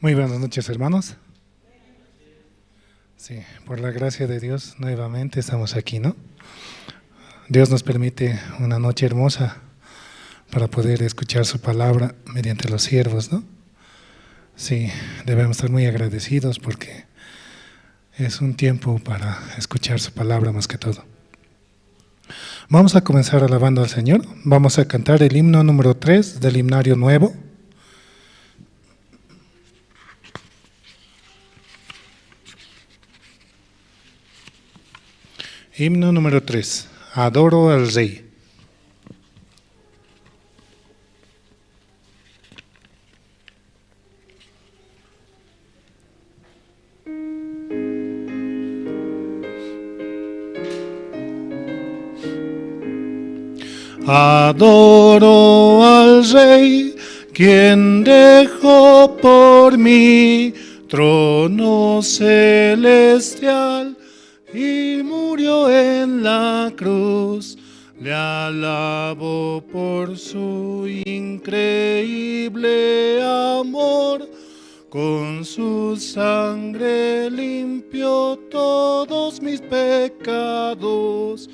Muy buenas noches, hermanos. Sí, por la gracia de Dios nuevamente estamos aquí, ¿no? Dios nos permite una noche hermosa para poder escuchar su palabra mediante los siervos, ¿no? Sí, debemos estar muy agradecidos porque es un tiempo para escuchar su palabra más que todo. Vamos a comenzar alabando al Señor. Vamos a cantar el himno número 3 del himnario nuevo. Himno número 3. Adoro al Rey. Adoro al Rey, quien dejó por mí trono celestial y murió en la cruz. Le alabo por su increíble amor, con su sangre limpió todos mis pecados.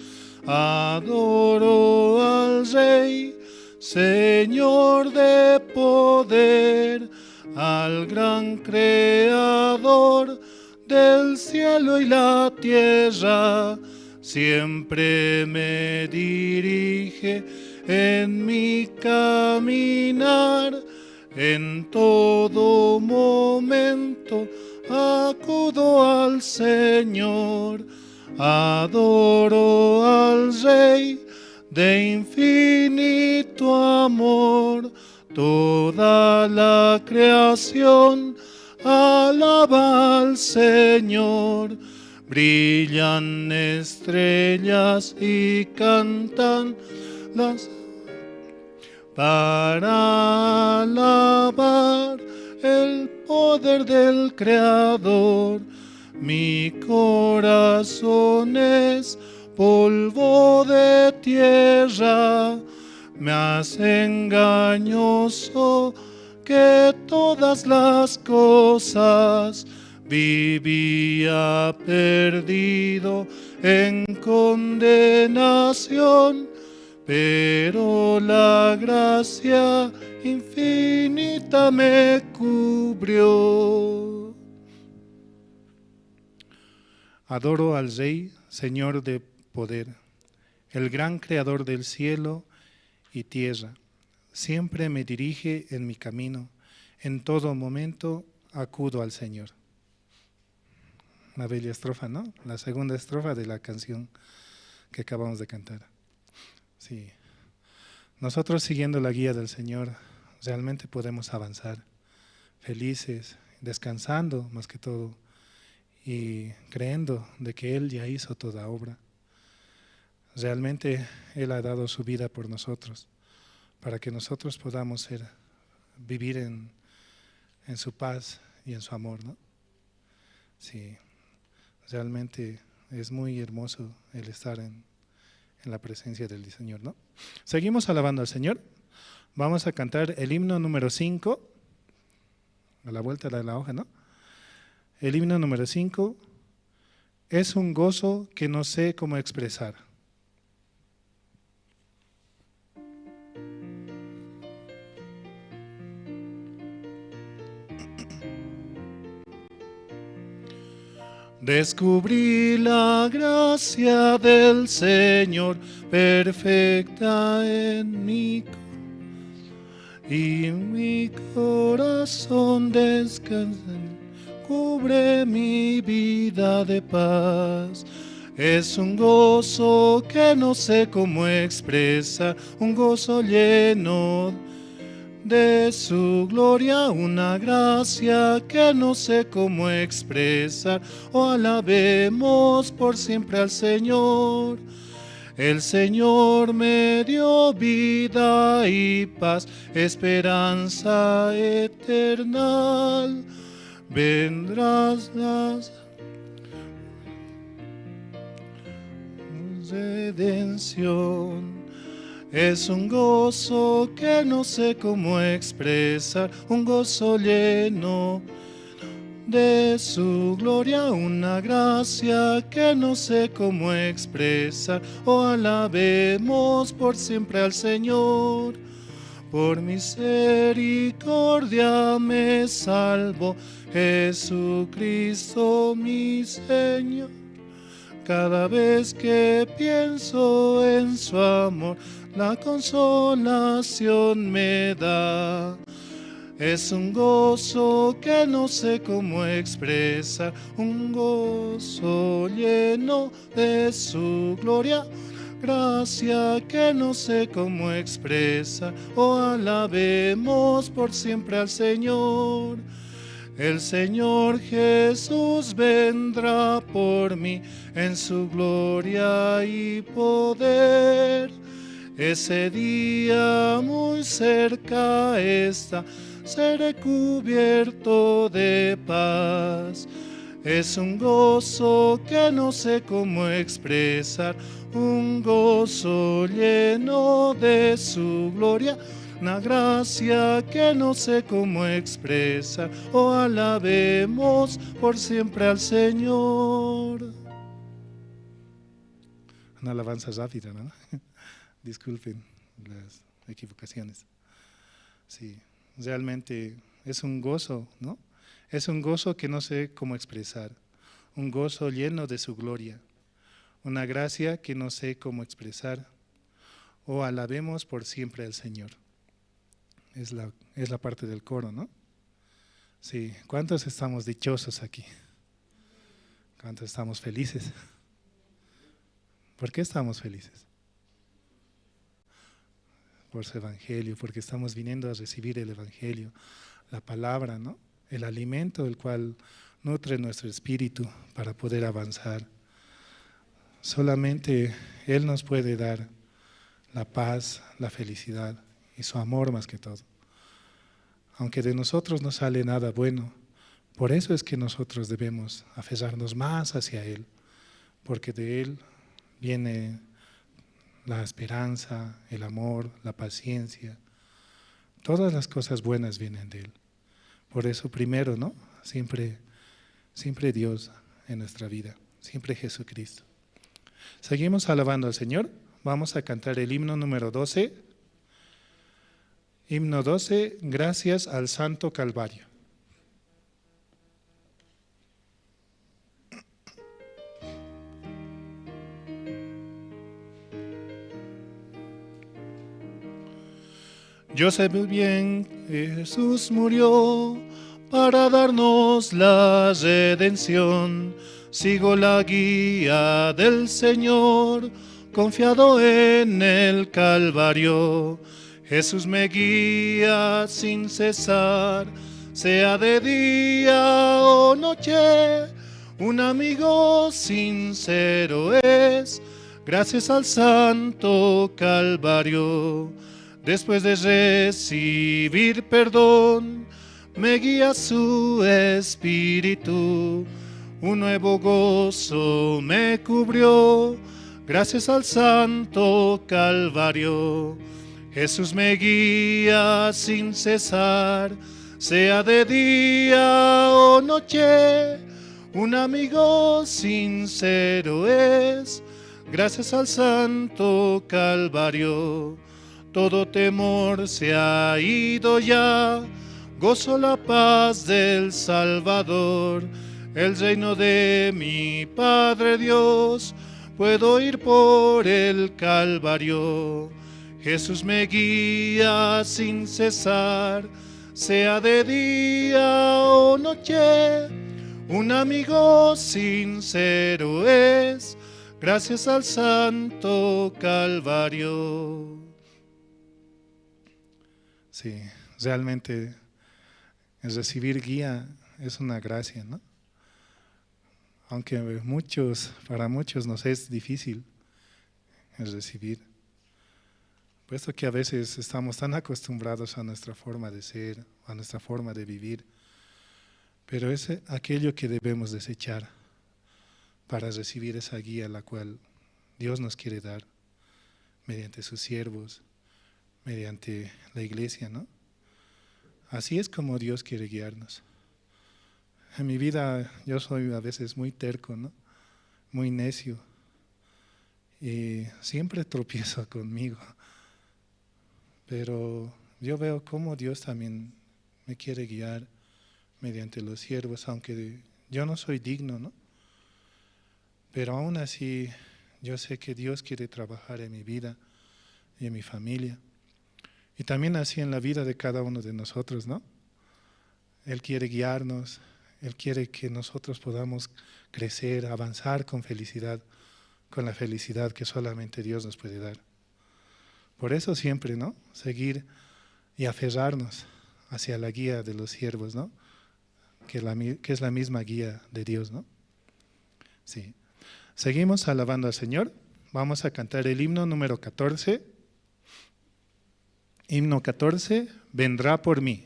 Adoro al Rey, Señor de poder, al gran Creador del cielo y la tierra. Siempre me dirige en mi caminar, en todo momento acudo al Señor. Adoro al Rey de infinito amor, toda la creación alaba al Señor. Brillan estrellas y cantan las para alabar el poder del Creador. Mi corazón es polvo de tierra, más engañoso que todas las cosas. Vivía perdido en condenación, pero la gracia infinita me cubrió. Adoro al Rey, Señor de poder, el gran Creador del cielo y tierra. Siempre me dirige en mi camino, en todo momento acudo al Señor. Una bella estrofa, ¿no? La segunda estrofa de la canción que acabamos de cantar. Sí. Nosotros siguiendo la guía del Señor realmente podemos avanzar, felices, descansando más que todo y creyendo de que Él ya hizo toda obra. Realmente Él ha dado su vida por nosotros, para que nosotros podamos vivir en su paz y en su amor, ¿no? Sí, realmente es muy hermoso el estar en la presencia del Señor, ¿no? Seguimos alabando al Señor. Vamos a cantar el himno número 5, a la vuelta de la hoja, ¿no? El himno número 5 es un gozo que no sé cómo expresar. Descubrí la gracia del Señor perfecta en mí, y mi corazón descansa, cubre mi vida de paz. Es un gozo que no sé cómo expresar, un gozo lleno de su gloria, una gracia que no sé cómo expresar. Oh, alabemos por siempre al Señor. El Señor me dio vida y paz, esperanza eterna. Vendrás las redención. Es un gozo que no sé cómo expresar, un gozo lleno de su gloria, una gracia que no sé cómo expresar. Oh, alabemos por siempre al Señor. Por misericordia me salvo, Jesucristo mi Señor. Cada vez que pienso en su amor, la consolación me da. Es un gozo que no sé cómo expresar, un gozo lleno de su gloria, gracia que no sé cómo expresar. Oh, alabemos por siempre al Señor. El Señor Jesús vendrá por mí en su gloria y poder. Ese día muy cerca está, seré cubierto de paz. Es un gozo que no sé cómo expresar, un gozo lleno de su gloria, una gracia que no sé cómo expresar. Oh, alabemos por siempre al Señor. Una alabanza rápida, ¿no? Disculpen las equivocaciones. Sí, realmente es un gozo, ¿no? Es un gozo que no sé cómo expresar, un gozo lleno de su gloria, una gracia que no sé cómo expresar. Oh, alabemos por siempre al Señor. Es la parte del coro, ¿no? Sí, ¿cuántos estamos dichosos aquí? ¿Cuántos estamos felices? ¿Por qué estamos felices? Por su evangelio, porque estamos viniendo a recibir el evangelio, la palabra, ¿no? El alimento el cual nutre nuestro espíritu para poder avanzar. Solamente Él nos puede dar la paz, la felicidad y su amor más que todo. Aunque de nosotros no sale nada bueno, por eso es que nosotros debemos aferrarnos más hacia Él, porque de Él viene la esperanza, el amor, la paciencia. Todas las cosas buenas vienen de Él. Por eso primero, ¿no? Siempre Dios en nuestra vida, siempre Jesucristo. Seguimos alabando al Señor. Vamos a cantar el himno número 12. Himno 12, gracias al Santo Calvario. Yo sé muy bien que Jesús murió para darnos la redención. Sigo la guía del Señor, confiado en el Calvario. Jesús me guía sin cesar, sea de día o noche. Un amigo sincero es, gracias al Santo Calvario. Después de recibir perdón, me guía su espíritu. Un nuevo gozo me cubrió, gracias al Santo Calvario. Jesús me guía sin cesar, sea de día o noche. Un amigo sincero es, gracias al Santo Calvario. Todo temor se ha ido ya, gozo la paz del Salvador. El reino de mi Padre Dios, puedo ir por el Calvario. Jesús me guía sin cesar, sea de día o noche. Un amigo sincero es, gracias al Santo Calvario. Sí, realmente el recibir guía es una gracia, ¿no? Aunque para muchos nos es difícil el recibir, puesto que a veces estamos tan acostumbrados a nuestra forma de ser, a nuestra forma de vivir, pero es aquello que debemos desechar para recibir esa guía la cual Dios nos quiere dar. mediante sus siervos, mediante la iglesia, ¿no? Así es como Dios quiere guiarnos. En mi vida yo soy a veces muy terco, ¿no? Muy necio, y siempre tropiezo conmigo, pero yo veo cómo Dios también me quiere guiar mediante los siervos, aunque yo no soy digno, ¿no? Pero aún así yo sé que Dios quiere trabajar en mi vida y en mi familia, y también así en la vida de cada uno de nosotros, ¿no? Él quiere guiarnos, Él quiere que nosotros podamos crecer, avanzar con felicidad, con la felicidad que solamente Dios nos puede dar. Por eso siempre, ¿no? Seguir y aferrarnos hacia la guía de los siervos, ¿no? Que es la misma guía de Dios, ¿no? Sí. Seguimos alabando al Señor. Vamos a cantar el himno número 14. Himno 14, vendrá por mí.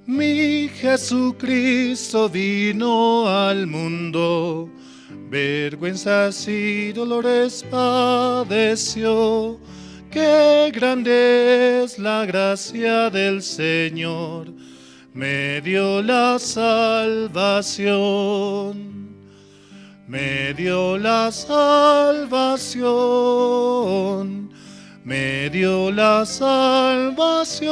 Mi Jesucristo vino al mundo, vergüenzas y dolores padeció. Qué grande es la gracia del Señor, me dio la salvación. Me dio la salvación, me dio la salvación.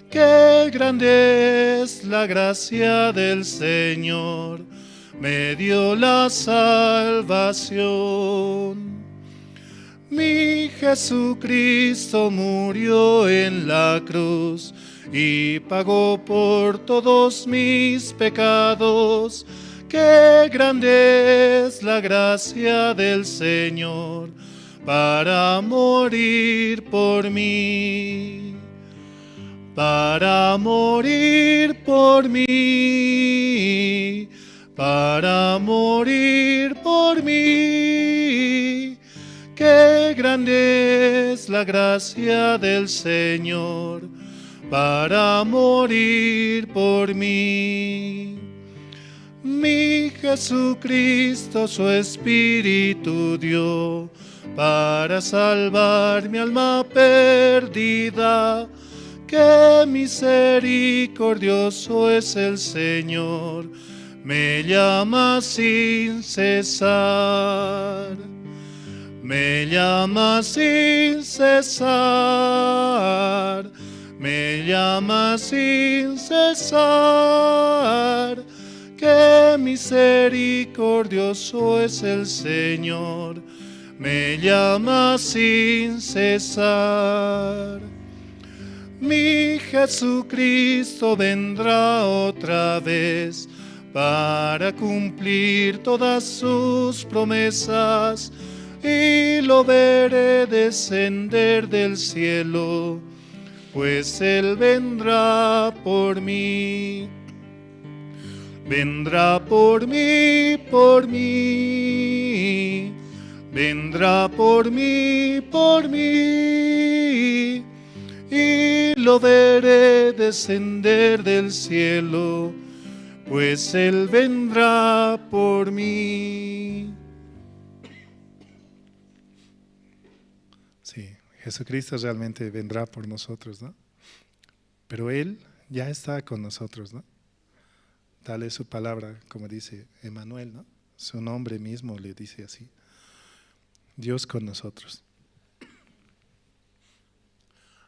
Qué grande es la gracia del Señor, me dio la salvación. Mi Jesucristo murió en la cruz y pagó por todos mis pecados. Qué grande es la gracia del Señor para morir por mí. Para morir por mí, para morir por mí. Qué grande es la gracia del Señor para morir por mí. Mi Jesucristo su Espíritu dio para salvar mi alma perdida. Qué misericordioso es el Señor, me llama sin cesar. Me llama sin cesar, me llama sin cesar. Qué misericordioso es el Señor, me llama sin cesar. Mi Jesucristo vendrá otra vez para cumplir todas sus promesas, y lo veré descender del cielo, pues Él vendrá por mí. Vendrá por mí, por mí. Vendrá por mí, por mí. Y lo veré descender del cielo, pues Él vendrá por mí. Sí, Jesucristo realmente vendrá por nosotros, ¿no? Pero Él ya está con nosotros, ¿no? Dale su palabra, como dice Emmanuel, ¿no? Su nombre mismo le dice así. Dios con nosotros.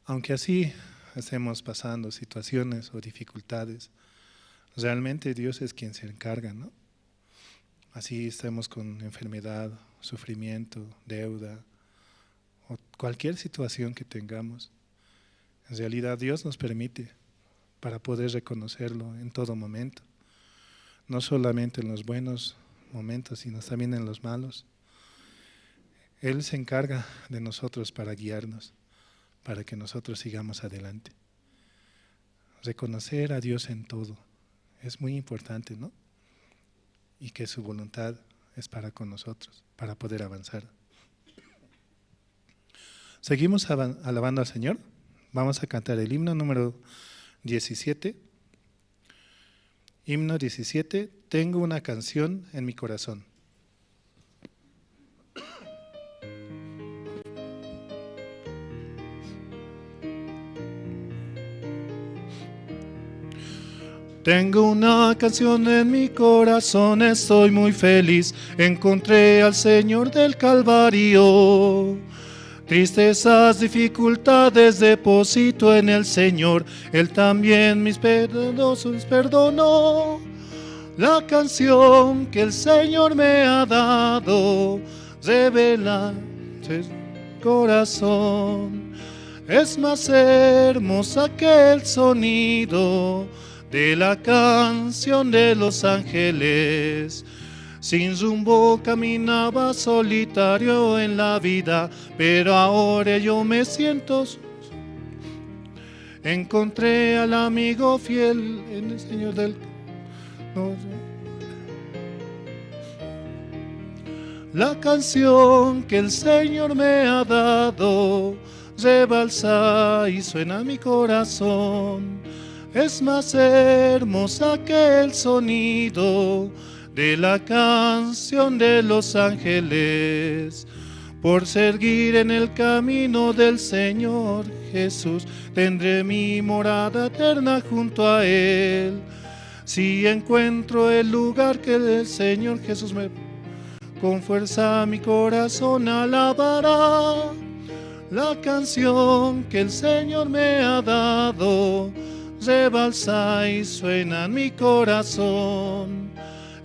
Aunque así estemos pasando situaciones o dificultades, realmente Dios es quien se encarga, ¿no? Así estemos con enfermedad, sufrimiento, deuda o cualquier situación que tengamos. En realidad Dios nos permite para poder reconocerlo en todo momento, no solamente en los buenos momentos, sino también en los malos. Él se encarga de nosotros para guiarnos, para que nosotros sigamos adelante. Reconocer a Dios en todo es muy importante, ¿no? Y que su voluntad es para con nosotros, para poder avanzar. Seguimos alabando al Señor. Vamos a cantar el himno número 17. Himno 17, tengo una canción en mi corazón. Tengo una canción en mi corazón, estoy muy feliz, encontré al Señor del Calvario. Tristezas, dificultades deposito en el Señor, Él también mis pecados perdonó. La canción que el Señor me ha dado revela su corazón. Es más hermosa que el sonido de la canción de los ángeles. Sin rumbo caminaba solitario en la vida, pero ahora yo me siento. Encontré al amigo fiel en el Señor del... La canción que el Señor me ha dado rebalsa y suena a mi corazón. Es más hermosa que el sonido de la canción de los ángeles. Por seguir en el camino del Señor Jesús, tendré mi morada eterna junto a Él. Si encuentro el lugar que el Señor Jesús me... Con fuerza mi corazón alabará la canción que el Señor me ha dado. Rebalsa y suena en mi corazón.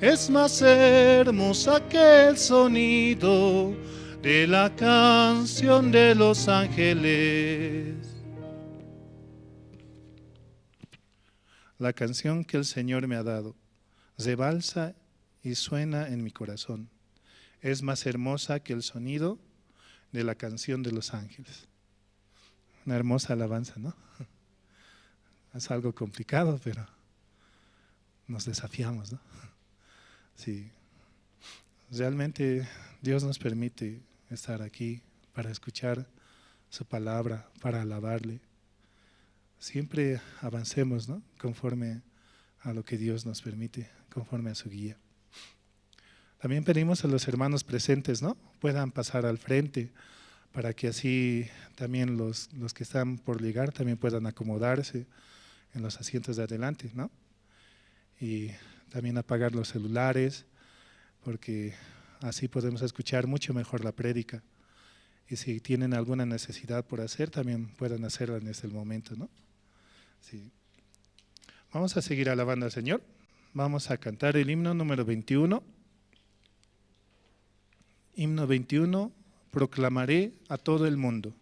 Es más hermosa que el sonido de la canción de los ángeles. La canción que el Señor me ha dado rebalsa y suena en mi corazón. Es más hermosa que el sonido de la canción de los ángeles. Una hermosa alabanza, ¿no? Es algo complicado, pero nos desafiamos, ¿no? Sí. Realmente Dios nos permite estar aquí para escuchar su palabra, para alabarle. Siempre avancemos, ¿no? Conforme a lo que Dios nos permite, conforme a su guía. También pedimos a los hermanos presentes, ¿no? Puedan pasar al frente para que así también los que están por llegar también puedan acomodarse en los asientos de adelante, ¿no? Y también apagar los celulares, porque así podemos escuchar mucho mejor la prédica. Y si tienen alguna necesidad por hacer, también puedan hacerla en este momento, ¿no? Sí. Vamos a seguir alabando al Señor. Vamos a cantar el himno número 21. Himno 21, proclamaré a todo el mundo.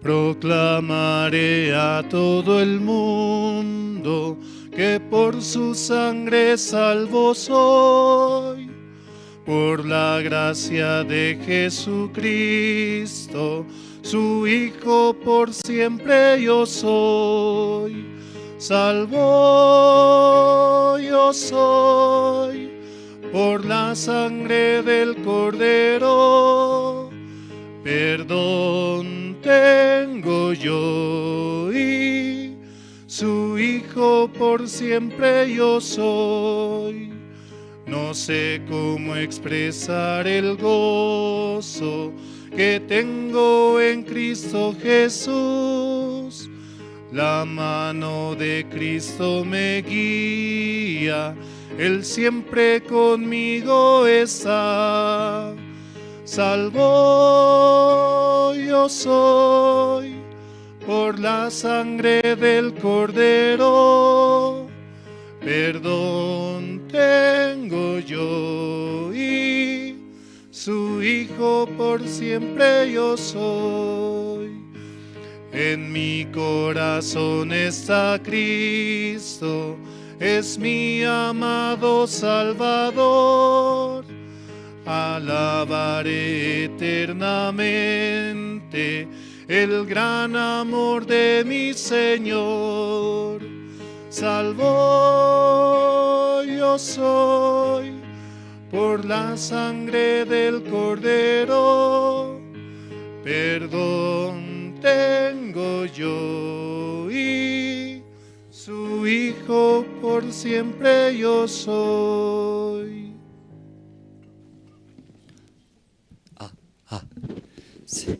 Proclamaré a todo el mundo que por su sangre salvo soy. Por la gracia de Jesucristo, su Hijo por siempre yo soy. Salvo yo soy, por la sangre del Cordero. Perdón tengo yo y su Hijo por siempre yo soy. No sé cómo expresar el gozo que tengo en Cristo Jesús. La mano de Cristo me guía, Él siempre conmigo está. Salvo yo soy, por la sangre del Cordero. Perdón tengo yo y su Hijo por siempre yo soy. En mi corazón está Cristo, es mi amado Salvador. Alabaré eternamente el gran amor de mi Señor. Salvo yo soy por la sangre del Cordero. Perdón tengo yo y su Hijo por siempre yo soy. Sí.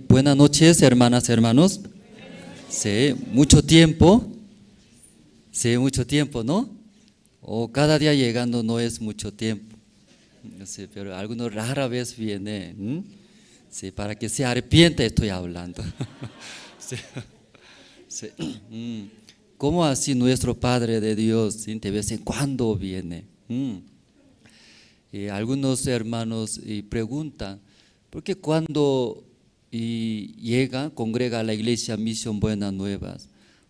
Buenas noches, hermanas, hermanos. Sí, mucho tiempo, ¿no? O cada día llegando no es mucho tiempo. No sé, pero algunos rara vez viene. Sí, para que se arrepienta estoy hablando. Sí. Sí. ¿Cómo así nuestro Padre de Dios, ¿sí? De vez en cuando viene? Algunos hermanos preguntan, ¿por qué cuando llega, congrega a la iglesia Misión Buenas Nuevas,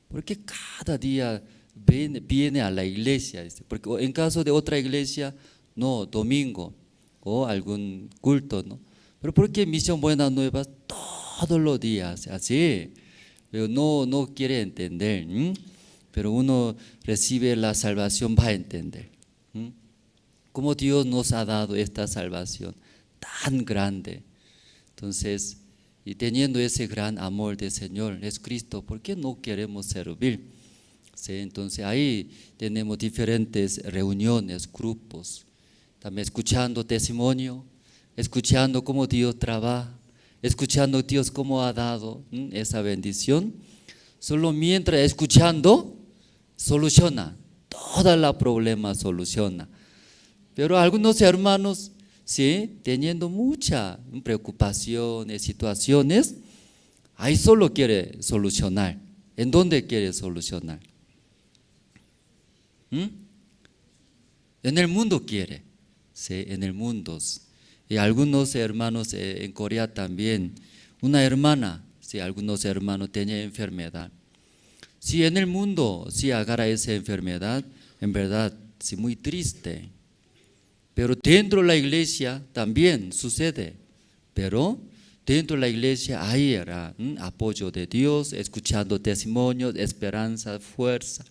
por qué cada día viene a la iglesia? Porque en caso de otra iglesia, no, domingo o algún culto, ¿no? Pero ¿por qué Misión Buenas Nuevas todos los días? Así, pero no quiere entender, pero uno recibe la salvación, va a entender. Cómo Dios nos ha dado esta salvación tan grande. Entonces, y teniendo ese gran amor del Señor Jesucristo, ¿por qué no queremos servir? ¿Sí? Entonces ahí tenemos diferentes reuniones, grupos, también escuchando testimonio, escuchando cómo Dios trabaja, escuchando Dios cómo ha dado esa bendición. Solo mientras escuchando, soluciona, todos los problemas soluciona. Pero algunos hermanos, sí, teniendo mucha preocupación, situaciones, ahí solo quiere solucionar. ¿En dónde quiere solucionar? En el mundo quiere, sí, en el mundo. Y algunos hermanos en Corea también, una hermana, sí, algunos hermanos tenían enfermedad. Si en el mundo, si agarra esa enfermedad, en verdad, sí, muy triste. Pero dentro de la iglesia también sucede. Pero dentro de la iglesia ahí era apoyo de Dios, escuchando testimonios, esperanza, fuerza.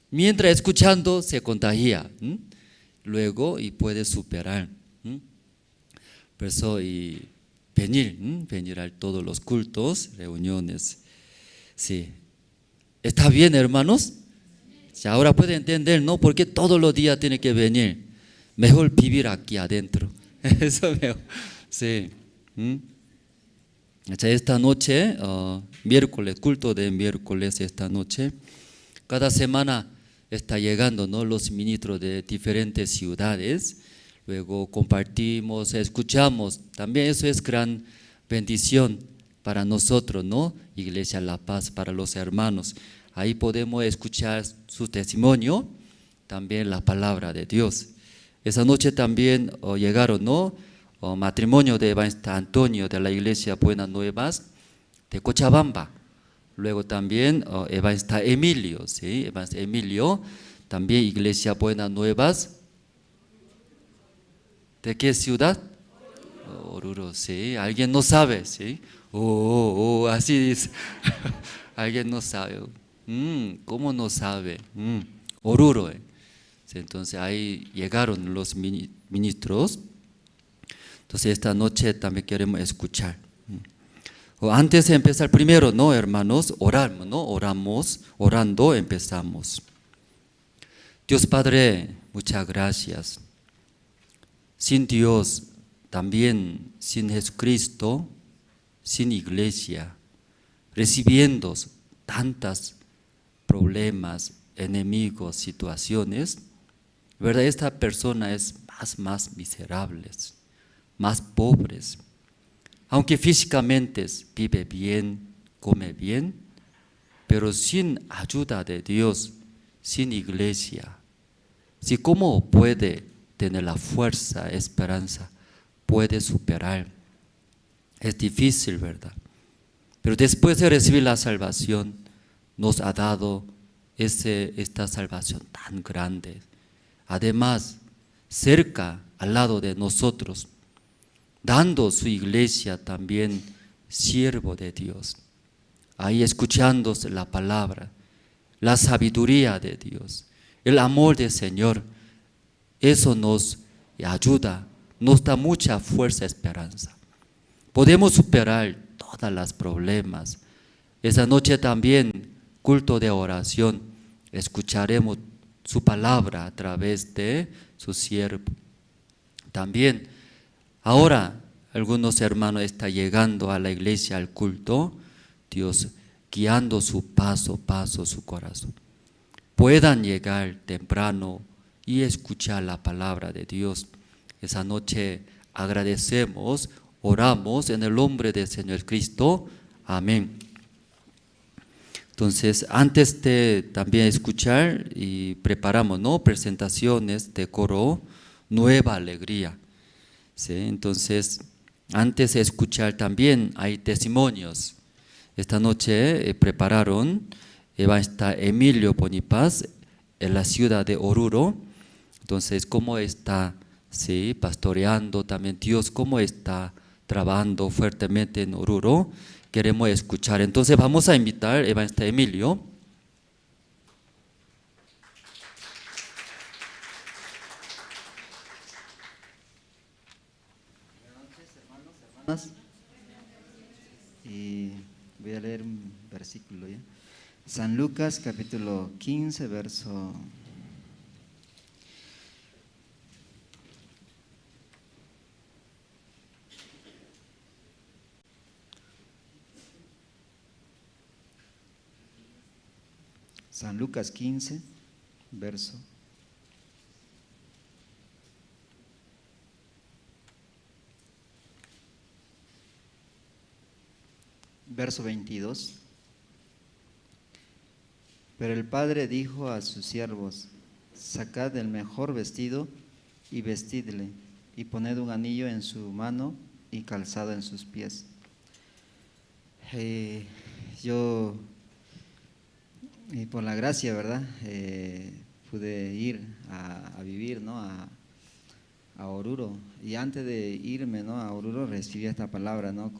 Mientras escuchando se contagia, luego y puede superar. Por eso venir a todos los cultos, reuniones. Sí. ¿Está bien, hermanos? Sí, ahora puede entender, ¿no? Porque todos los días tiene que venir. Mejor vivir aquí adentro. Eso mejor. Sí. Esta noche, miércoles, culto de miércoles esta noche, cada semana está llegando, ¿no? Los ministros de diferentes ciudades. Luego compartimos, escuchamos. También eso es gran bendición para nosotros, ¿no? Iglesia La Paz, para los hermanos. Ahí podemos escuchar su testimonio, también la palabra de Dios. Esa noche también llegaron, ¿no? Matrimonio de Evangelista Antonio de la Iglesia Buenas Nuevas de Cochabamba. Luego también Evangelista Emilio, ¿sí? Evangelista Emilio, también Iglesia Buenas Nuevas. ¿De qué ciudad? Oruro, sí. ¿Alguien no sabe? ¿Sí? Así dice. Alguien no sabe. ¿Cómo no sabe? Oruro. Entonces ahí llegaron los ministros. Entonces esta noche también queremos escuchar. Antes de empezar, primero, ¿no, hermanos? Oramos, ¿no? Orando empezamos. Dios Padre, muchas gracias. Sin Dios, también sin Jesucristo, sin iglesia, recibiendo tantos problemas, enemigos, situaciones, ¿verdad? Esta persona es más miserable, más pobres. aunque físicamente vive bien, come bien, pero sin ayuda de Dios, sin iglesia, ¿sí? ¿Cómo puede tener la fuerza, esperanza? Puede superar. Es difícil, ¿verdad? Pero después de recibir la salvación, nos ha dado esta salvación tan grande. Además, cerca, al lado de nosotros, dando su iglesia también siervo de Dios. Ahí escuchándose la palabra, la sabiduría de Dios, el amor del Señor. Eso nos ayuda, nos da mucha fuerza, esperanza. Podemos superar todos los problemas. Esa noche también, culto de oración, escucharemos su palabra a través de su siervo. También, ahora algunos hermanos están llegando a la iglesia, al culto, Dios guiando su paso, su corazón. Puedan llegar temprano y escuchar la palabra de Dios. Esa noche agradecemos, oramos en el nombre del Señor Cristo. Amén. Entonces, antes de también escuchar y preparamos, ¿no?, presentaciones de coro, Nueva Alegría. ¿Sí? Entonces, antes de escuchar también hay testimonios. Esta noche prepararon, va a estar Emilio Bonipaz en la ciudad de Oruro. Entonces, cómo está, sí, pastoreando también Dios, cómo está trabajando fuertemente en Oruro, queremos escuchar. Entonces vamos a invitar a Emilio. Buenas noches, hermanos, hermanas. Y voy a leer un versículo ya. San Lucas capítulo 15, verso San Lucas 15, verso 22. Pero el padre dijo a sus siervos: sacad el mejor vestido y vestidle, y poned un anillo en su mano y calzado en sus pies. Yo, por la gracia, ¿verdad? Pude ir a vivir, ¿no?, a Oruro. Y antes de irme, ¿no?, a Oruro, recibí esta palabra, ¿no?,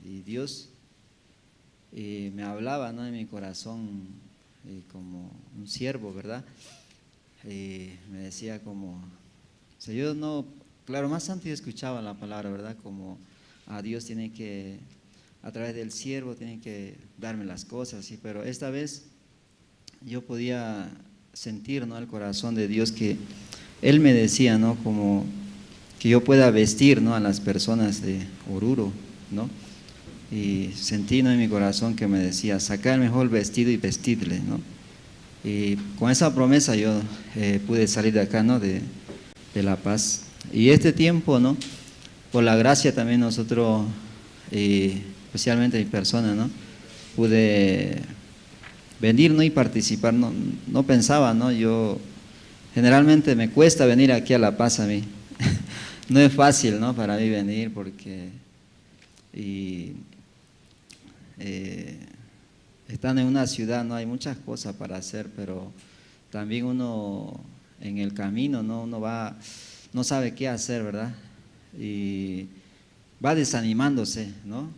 y Dios me hablaba, ¿no?, en mi corazón, como un siervo, ¿verdad? Me decía como, o sea, yo no, claro, más antes yo escuchaba la palabra, ¿verdad? Como a Dios tiene que, a través del siervo, tiene que darme las cosas, ¿sí? Pero esta vez yo podía sentir, ¿no?, el corazón de Dios, que Él me decía, ¿no?, como que yo pueda vestir, ¿no?, a las personas de Oruro, ¿no? Y sentí, ¿no?, en mi corazón que me decía: sacar el mejor vestido y vestirle, ¿no? Y con esa promesa yo pude salir de acá, ¿no?, de La Paz. Y este tiempo, ¿no?, por la gracia también nosotros, especialmente mi persona, ¿no?, pude venir, ¿no?, y participar. No pensaba, ¿no? Yo generalmente me cuesta venir aquí a La Paz a mí. No es fácil, ¿no?, para mí venir, porque estando en una ciudad, no hay muchas cosas para hacer, pero también uno en el camino, ¿no?, uno va, no sabe qué hacer, ¿verdad? Y va desanimándose, ¿no?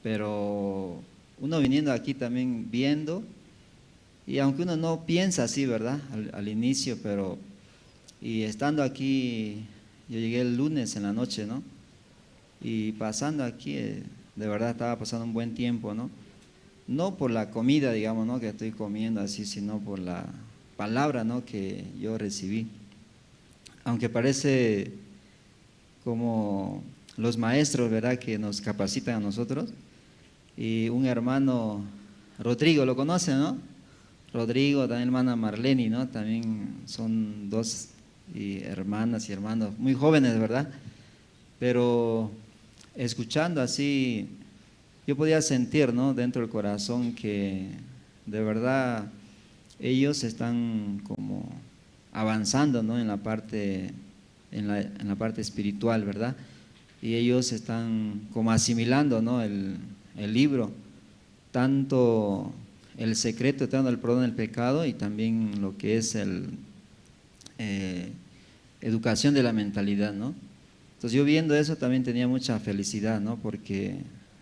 Pero uno viniendo aquí también viendo, y aunque uno no piensa así, ¿verdad?, al inicio, pero y estando aquí, yo llegué el lunes en la noche, ¿no?, y pasando aquí, de verdad estaba pasando un buen tiempo, ¿no? No por la comida, digamos, ¿no?, que estoy comiendo así, sino por la palabra, ¿no?, que yo recibí. Aunque parece como los maestros, ¿verdad?, que nos capacitan a nosotros. Y un hermano, Rodrigo, ¿lo conoce, no? Rodrigo, también hermana Marleni, ¿no? También son dos hermanas y hermanos muy jóvenes, ¿verdad? Pero escuchando así, yo podía sentir, ¿no?, dentro del corazón que de verdad ellos están como avanzando, ¿no?, en la parte espiritual, ¿verdad? Y ellos están como asimilando, ¿no?, el libro, tanto el secreto eterno del perdón del pecado y también lo que es educación de la mentalidad, ¿no? Entonces yo viendo eso también tenía mucha felicidad, ¿no? Porque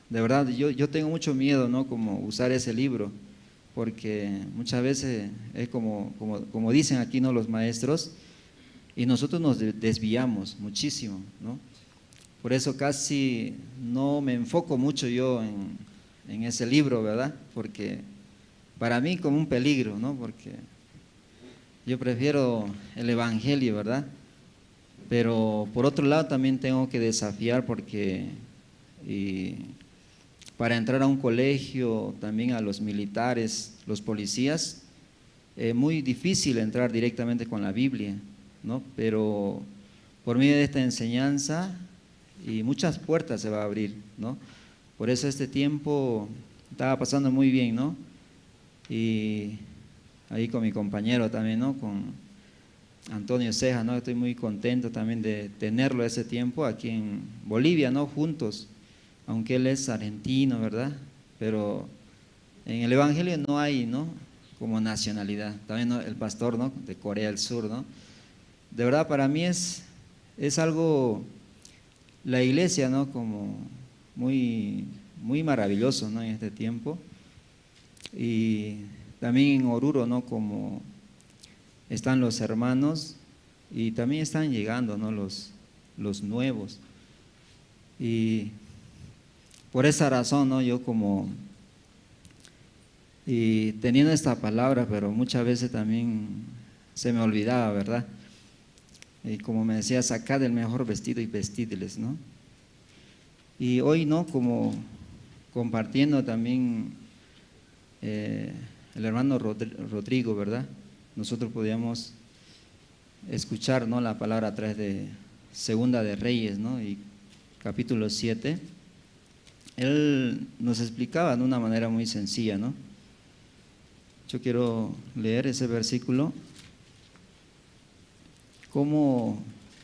de verdad yo tengo mucho miedo, ¿no?, como usar ese libro, porque muchas veces es como dicen aquí, ¿no?, los maestros, y nosotros nos desviamos muchísimo, ¿no? Por eso casi no me enfoco mucho yo en ese libro, ¿verdad? Porque para mí como un peligro, ¿no? Porque yo prefiero el Evangelio, ¿verdad? Pero por otro lado también tengo que desafiar porque para entrar a un colegio, también a los militares, los policías, es muy difícil entrar directamente con la Biblia, ¿no? Pero por medio de esta enseñanza y muchas puertas se va a abrir, ¿no? Por eso este tiempo estaba pasando muy bien, ¿no? Y ahí con mi compañero también, ¿no?, con Antonio Ceja, ¿no? Estoy muy contento también de tenerlo ese tiempo aquí en Bolivia, ¿no?, juntos, aunque él es argentino, ¿verdad? Pero en el Evangelio no hay, ¿no?, como nacionalidad. También, ¿no?, el pastor, ¿no?, de Corea del Sur, ¿no? De verdad para mí es algo, la iglesia, ¿no?, como muy, muy maravilloso, ¿no?, en este tiempo. Y también en Oruro, ¿no?, como están los hermanos y también están llegando, ¿no?, los nuevos. Y por esa razón, ¿no?, yo como y teniendo esta palabra, pero muchas veces también se me olvidaba, ¿verdad? Y como me decía, sacad el mejor vestido y vestídeles, ¿no? Y hoy, ¿no?, como compartiendo también el hermano Rodrigo, ¿verdad? Nosotros podíamos escuchar, ¿no?, la palabra a través de Segunda de Reyes, ¿no?, y capítulo 7. Él nos explicaba de una manera muy sencilla, ¿no? Yo quiero leer ese versículo, cómo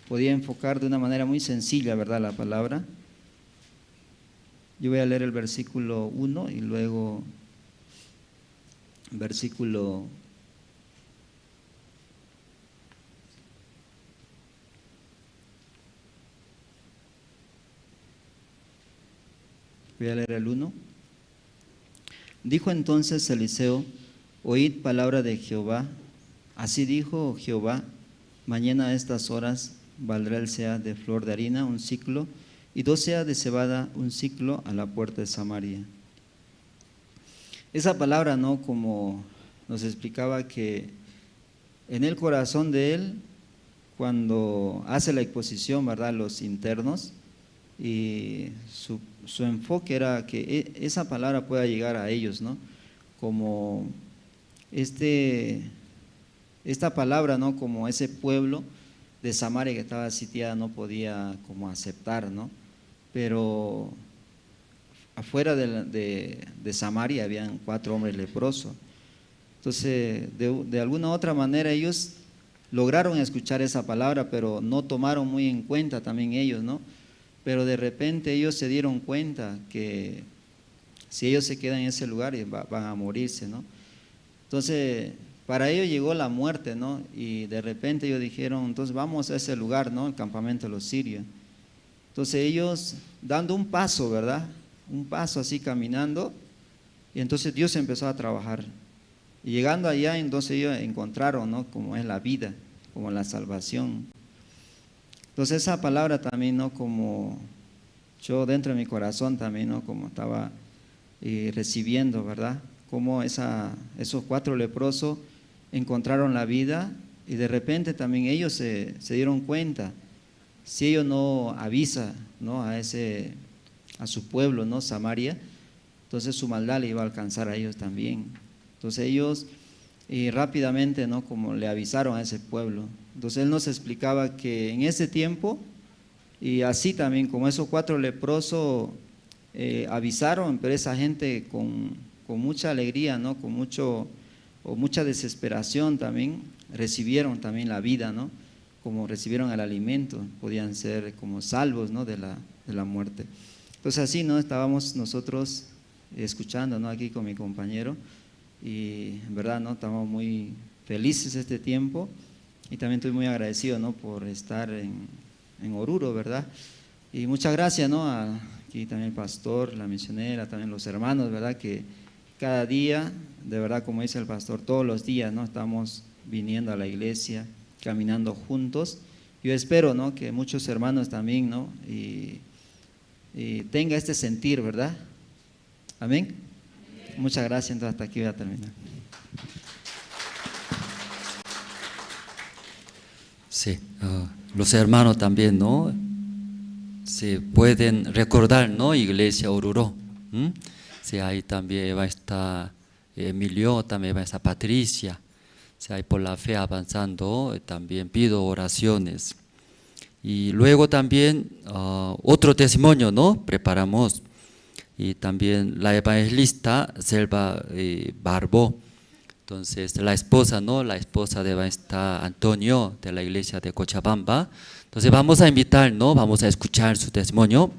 podía enfocar de una manera muy sencilla, ¿verdad?, la palabra. Yo voy a leer el versículo 1 y luego versículo 1. Dijo entonces Eliseo: oíd palabra de Jehová. Así dijo Jehová: mañana a estas horas valdrá el seah de flor de harina un siclo, y 2 seah de cebada un siclo a la puerta de Samaria. Esa palabra, ¿no?, como nos explicaba que en el corazón de él, cuando hace la exposición, ¿verdad?, los internos, y su enfoque era que esa palabra pueda llegar a ellos, ¿no? Como esta palabra, ¿no?, como ese pueblo de Samaria que estaba sitiada no podía como aceptar, ¿no? Pero afuera de Samaria habían 4 hombres leprosos. Entonces, de alguna otra manera ellos lograron escuchar esa palabra, pero no tomaron muy en cuenta también ellos, ¿no? Pero de repente ellos se dieron cuenta que si ellos se quedan en ese lugar van a morirse, ¿no? Entonces, para ellos llegó la muerte, ¿no? Y de repente ellos dijeron, entonces vamos a ese lugar, ¿no?, el campamento de los sirios. Entonces ellos dando un paso, ¿verdad?, un paso así caminando, y entonces Dios empezó a trabajar. Y llegando allá, entonces ellos encontraron, ¿no?, como es la vida, como la salvación. Entonces esa palabra también, ¿no?, como yo dentro de mi corazón también, ¿no?, como estaba recibiendo, ¿verdad?, como esos 4 leprosos encontraron la vida, y de repente también ellos se dieron cuenta, si ellos no avisan, ¿no?, a su pueblo, ¿no?, Samaria, entonces su maldad le iba a alcanzar a ellos también. Entonces ellos rápidamente, ¿no?, como le avisaron a ese pueblo. Entonces él nos explicaba que en ese tiempo Y así también, como esos 4 leprosos avisaron, pero esa gente con mucha alegría, ¿no? Con mucha desesperación también, recibieron también la vida, ¿no? Como recibieron el alimento, podían ser como salvos, ¿no? de la muerte. Entonces así, ¿no? Estábamos nosotros escuchando, ¿no? Aquí con mi compañero, y en verdad, ¿no? Estamos muy felices este tiempo, y también estoy muy agradecido, ¿no? Por estar en Oruro, ¿verdad? Y muchas gracias, ¿no? Aquí también el pastor, la misionera, también los hermanos, ¿verdad? Que cada día, de verdad, como dice el pastor, todos los días, ¿no? Estamos viniendo a la iglesia, caminando juntos. Yo espero, ¿no? Que muchos hermanos también, ¿no? Y tenga este sentir, ¿verdad? Amén. Muchas gracias, entonces hasta aquí voy a terminar. Sí, los hermanos también, ¿no? Se pueden recordar, ¿no? Iglesia Oruro. Sí, ahí también va a estar Emilio, también va a estar Patricia. Sí, ahí por la fe avanzando, también pido oraciones. Y luego también otro testimonio, ¿no? Preparamos. Y también la evangelista Selva Barbo. Entonces, la esposa, ¿no? La esposa de está Antonio, de la iglesia de Cochabamba. Entonces, vamos a invitar, ¿no? Vamos a escuchar su testimonio.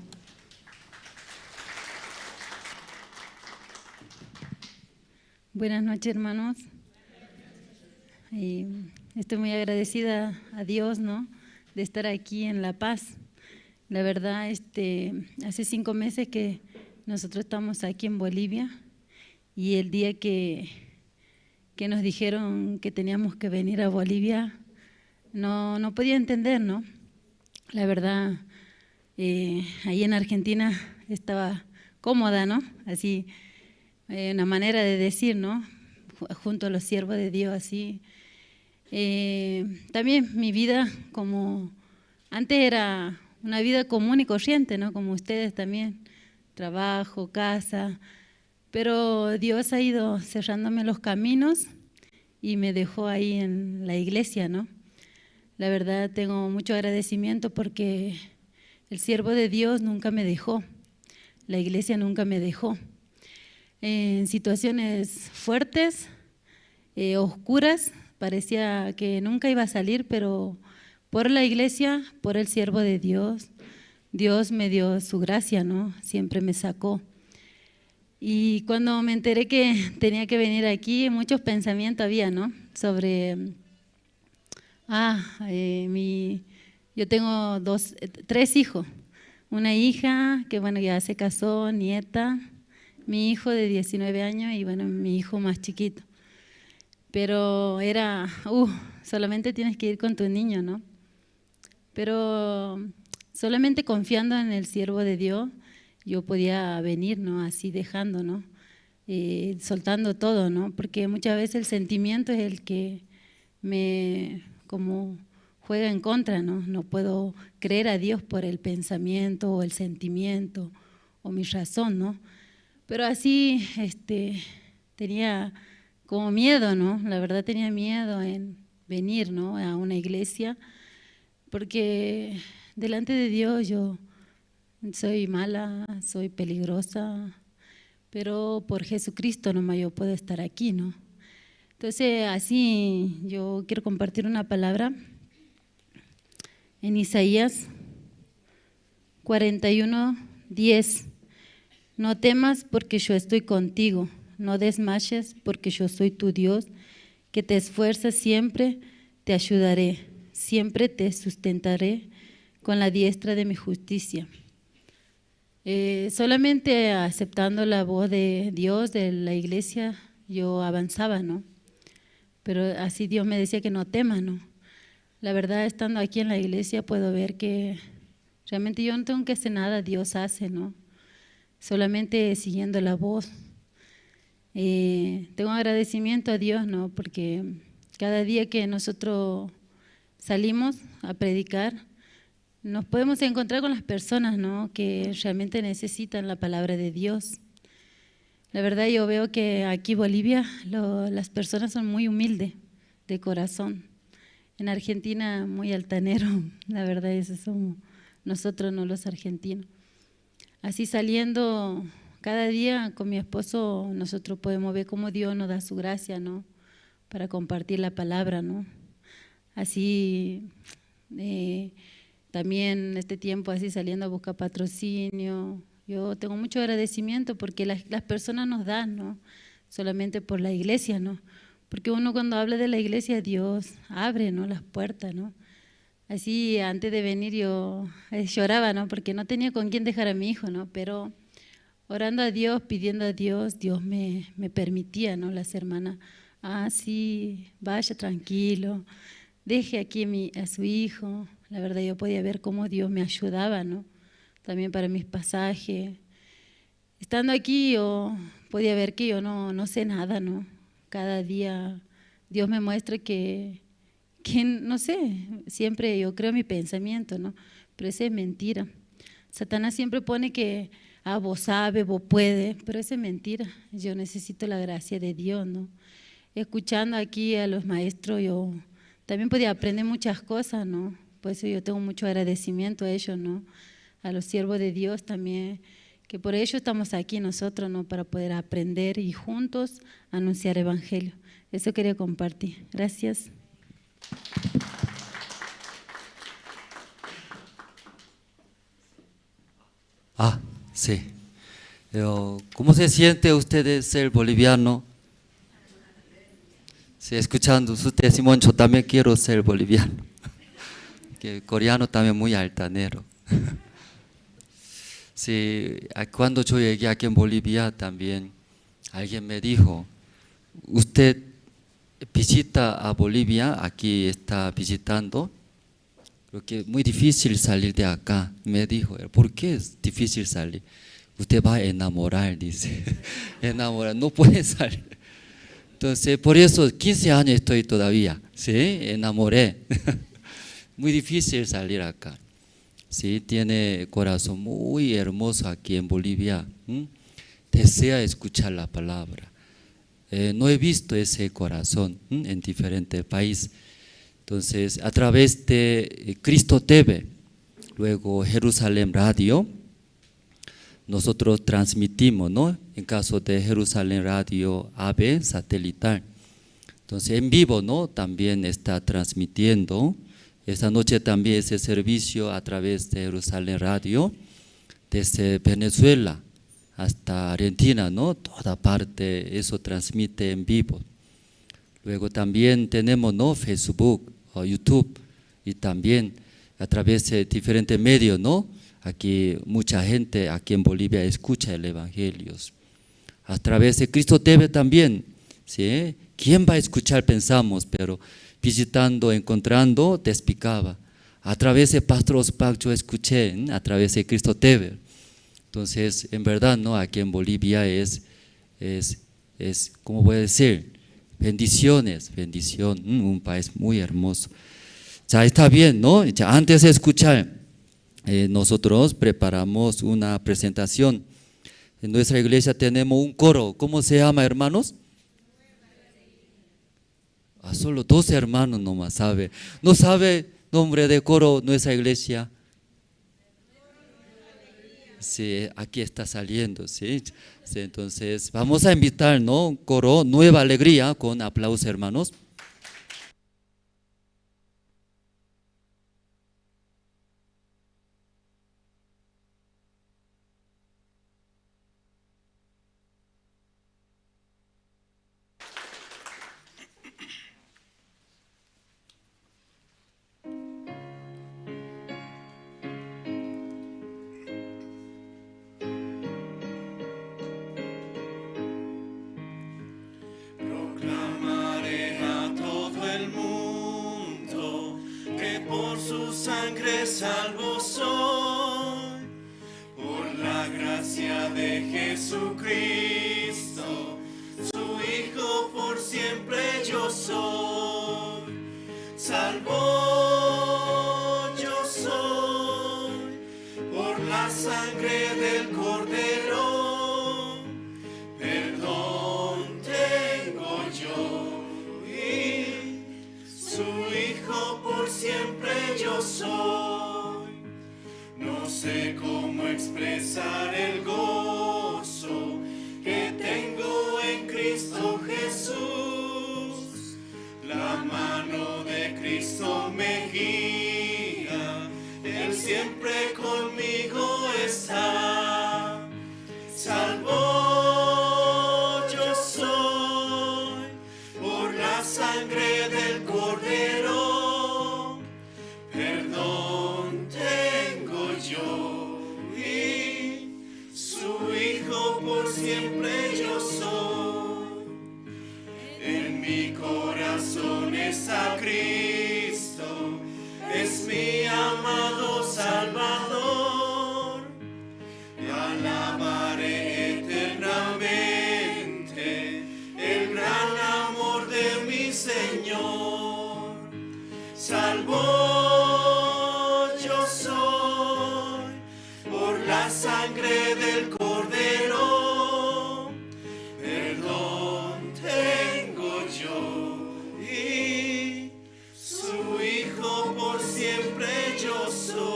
Buenas noches, hermanos. Estoy muy agradecida a Dios, ¿no? De estar aquí en La Paz. La verdad, hace 5 meses que nosotros estamos aquí en Bolivia, y el día que nos dijeron que teníamos que venir a Bolivia, no podía entender, ¿no? La verdad, ahí en Argentina estaba cómoda, ¿no? Así, una manera de decir, ¿no? Junto a los siervos de Dios, así. También mi vida, como antes era una vida común y corriente, ¿no? Como ustedes también, trabajo, casa, pero Dios ha ido cerrándome los caminos y me dejó ahí en la iglesia, ¿no? La verdad tengo mucho agradecimiento porque el siervo de Dios nunca me dejó, la iglesia nunca me dejó. En situaciones fuertes, oscuras, parecía que nunca iba a salir, pero por la iglesia, por el siervo de Dios, Dios me dio su gracia, ¿no? Siempre me sacó. Y cuando me enteré que tenía que venir aquí, muchos pensamientos había, ¿no? Sobre, yo tengo 3 hijos. Una hija que, bueno, ya se casó, nieta, mi hijo de 19 años y, bueno, mi hijo más chiquito. Pero era, solamente tienes que ir con tu niño, ¿no? Pero solamente confiando en el siervo de Dios, yo podía venir, ¿no? Así dejando, ¿no? Soltando todo, ¿no? Porque muchas veces el sentimiento es el que me como juega en contra, ¿no? No puedo creer a Dios por el pensamiento o el sentimiento o mi razón, ¿no? Pero así tenía como miedo, ¿no? La verdad tenía miedo en venir, ¿no? A una iglesia, porque delante de Dios yo soy mala, soy peligrosa, pero por Jesucristo nomás yo puedo estar aquí, ¿no? Entonces, así yo quiero compartir una palabra en Isaías 41:10. No temas porque yo estoy contigo, no desmayes porque yo soy tu Dios, que te esfuerzas siempre, te ayudaré, siempre te sustentaré con la diestra de mi justicia. Solamente aceptando la voz de Dios, de la iglesia, yo avanzaba, ¿no? Pero así Dios me decía que no tema, ¿no? La verdad, estando aquí en la iglesia puedo ver que realmente yo no tengo que hacer nada, Dios hace, ¿no? Solamente siguiendo la voz. Tengo agradecimiento a Dios, ¿no? Porque cada día que nosotros salimos a predicar, nos podemos encontrar con las personas, ¿no? Que realmente necesitan la palabra de Dios. La verdad yo veo que aquí en Bolivia las personas son muy humildes de corazón. En Argentina muy altanero, la verdad eso somos nosotros, no los argentinos. Así saliendo cada día con mi esposo, nosotros podemos ver cómo Dios nos da su gracia, ¿no? Para compartir la palabra, ¿no? Así también este tiempo así saliendo a buscar patrocinio, yo tengo mucho agradecimiento porque las personas nos dan, ¿no? Solamente por la iglesia, ¿no? Porque uno cuando habla de la iglesia, Dios abre, ¿no? Las puertas, ¿no? Así antes de venir yo lloraba, ¿no? Porque no tenía con quién dejar a mi hijo, ¿no? Pero orando a Dios, pidiendo a Dios, Dios me permitía, ¿no? Las hermanas, sí, vaya tranquilo, deje aquí a su hijo. La verdad yo podía ver cómo Dios me ayudaba, ¿no? También para mis pasajes. Estando aquí yo podía ver que yo no sé nada, ¿no? Cada día Dios me muestra que no sé, siempre yo creo mi pensamiento, ¿no? Pero eso es mentira. Satanás siempre pone que vos sabes, vos puedes, pero eso es mentira. Yo necesito la gracia de Dios, ¿no? Escuchando aquí a los maestros, yo también podía aprender muchas cosas, ¿no? Por eso yo tengo mucho agradecimiento a ellos, ¿no? A los siervos de Dios también, que por ello estamos aquí nosotros, ¿no? Para poder aprender y juntos anunciar evangelio. Eso quería compartir. Gracias. Sí. ¿Cómo se siente usted de ser boliviano? Sí, escuchando su testimonio, yo también quiero ser boliviano. Que coreano también muy altanero. Sí, cuando yo llegué aquí en Bolivia también alguien me dijo, usted visita a Bolivia, aquí está visitando, creo que es muy difícil salir de acá. Me dijo, ¿por qué es difícil salir? Usted va a enamorar, dice. Enamorar, no puede salir. Entonces, por eso 15 años estoy todavía, ¿sí? Enamoré. Muy difícil salir acá. Sí, tiene corazón muy hermoso aquí en Bolivia. Desea escuchar la palabra. No he visto ese corazón en diferentes países. Entonces, a través de Cristo TV, luego Jerusalén Radio, nosotros transmitimos, ¿no? En caso de Jerusalén Radio AB satelital. Entonces, en vivo, ¿no? También está transmitiendo. Esta noche también ese servicio a través de Jerusalén Radio, desde Venezuela hasta Argentina, ¿no? Toda parte eso transmite en vivo. Luego también tenemos, ¿no? Facebook o YouTube y también a través de diferentes medios, ¿no? Aquí mucha gente aquí en Bolivia escucha el Evangelio. A través de Cristo TV también, ¿sí? ¿Quién va a escuchar? Pensamos, pero visitando, encontrando, te explicaba. A través de Pastor Ospak yo escuché, a través de Cristo TV. Entonces, en verdad, ¿no? Aquí en Bolivia es ¿cómo voy a decir? Bendición, un país muy hermoso. Ya está bien, ¿no? Ya antes de escuchar, nosotros preparamos una presentación. En nuestra iglesia tenemos un coro. ¿Cómo se llama, hermanos? Solo 2 hermanos nomás sabe. ¿No sabe nombre de coro nuestra iglesia? Sí, aquí está saliendo, ¿sí? Sí, entonces vamos a invitar, ¿no? Coro Nueva Alegría con aplausos, hermanos. Proclamaré a todo el mundo que por su sangre salvo soy, por la gracia de Jesucristo, su Hijo por siempre yo soy, salvo yo soy, por la sangre del Cordero, perdón tengo yo y su Hijo por siempre yo soy. sé cómo expresar el gozo que tengo en Cristo Jesús. La mano de Cristo me guía, Él siempre conmigo está. Salvo yo soy por la sangre del Cordero, perdón tengo yo y su Hijo por siempre yo soy. En mi corazón está Cristo, es mi amado Salvador. Le alabaré eternamente el gran amor de mi Señor. Salvo yo soy por la sangre del Cordero, perdón tengo yo y su Hijo por siempre yo soy.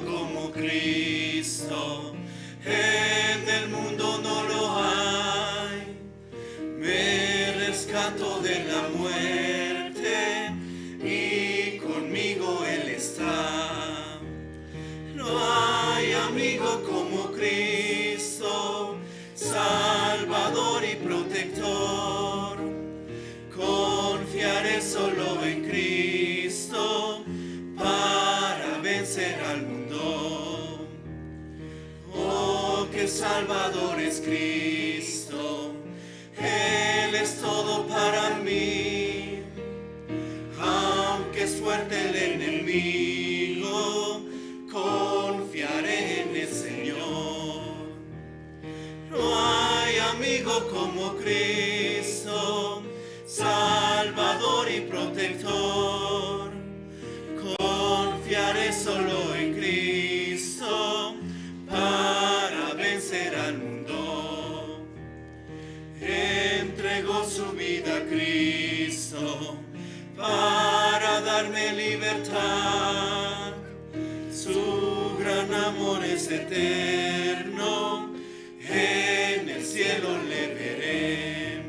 Como Cristo, en el mundo no lo hay. Me rescató de la muerte y conmigo Él está. No hay amigo como Cristo, Salvador y protector. Confiaré solo en Cristo para vencer al mundo. Oh, que Salvador es Cristo, Él es todo para mí. Aunque es fuerte el enemigo, confiaré en el Señor. No hay amigo como Cristo, Salvador y protector. Confiaré solo en Cristo para vencer al mundo. Entregó su vida a Cristo para darme libertad. Su gran amor es eterno, en el cielo le veré.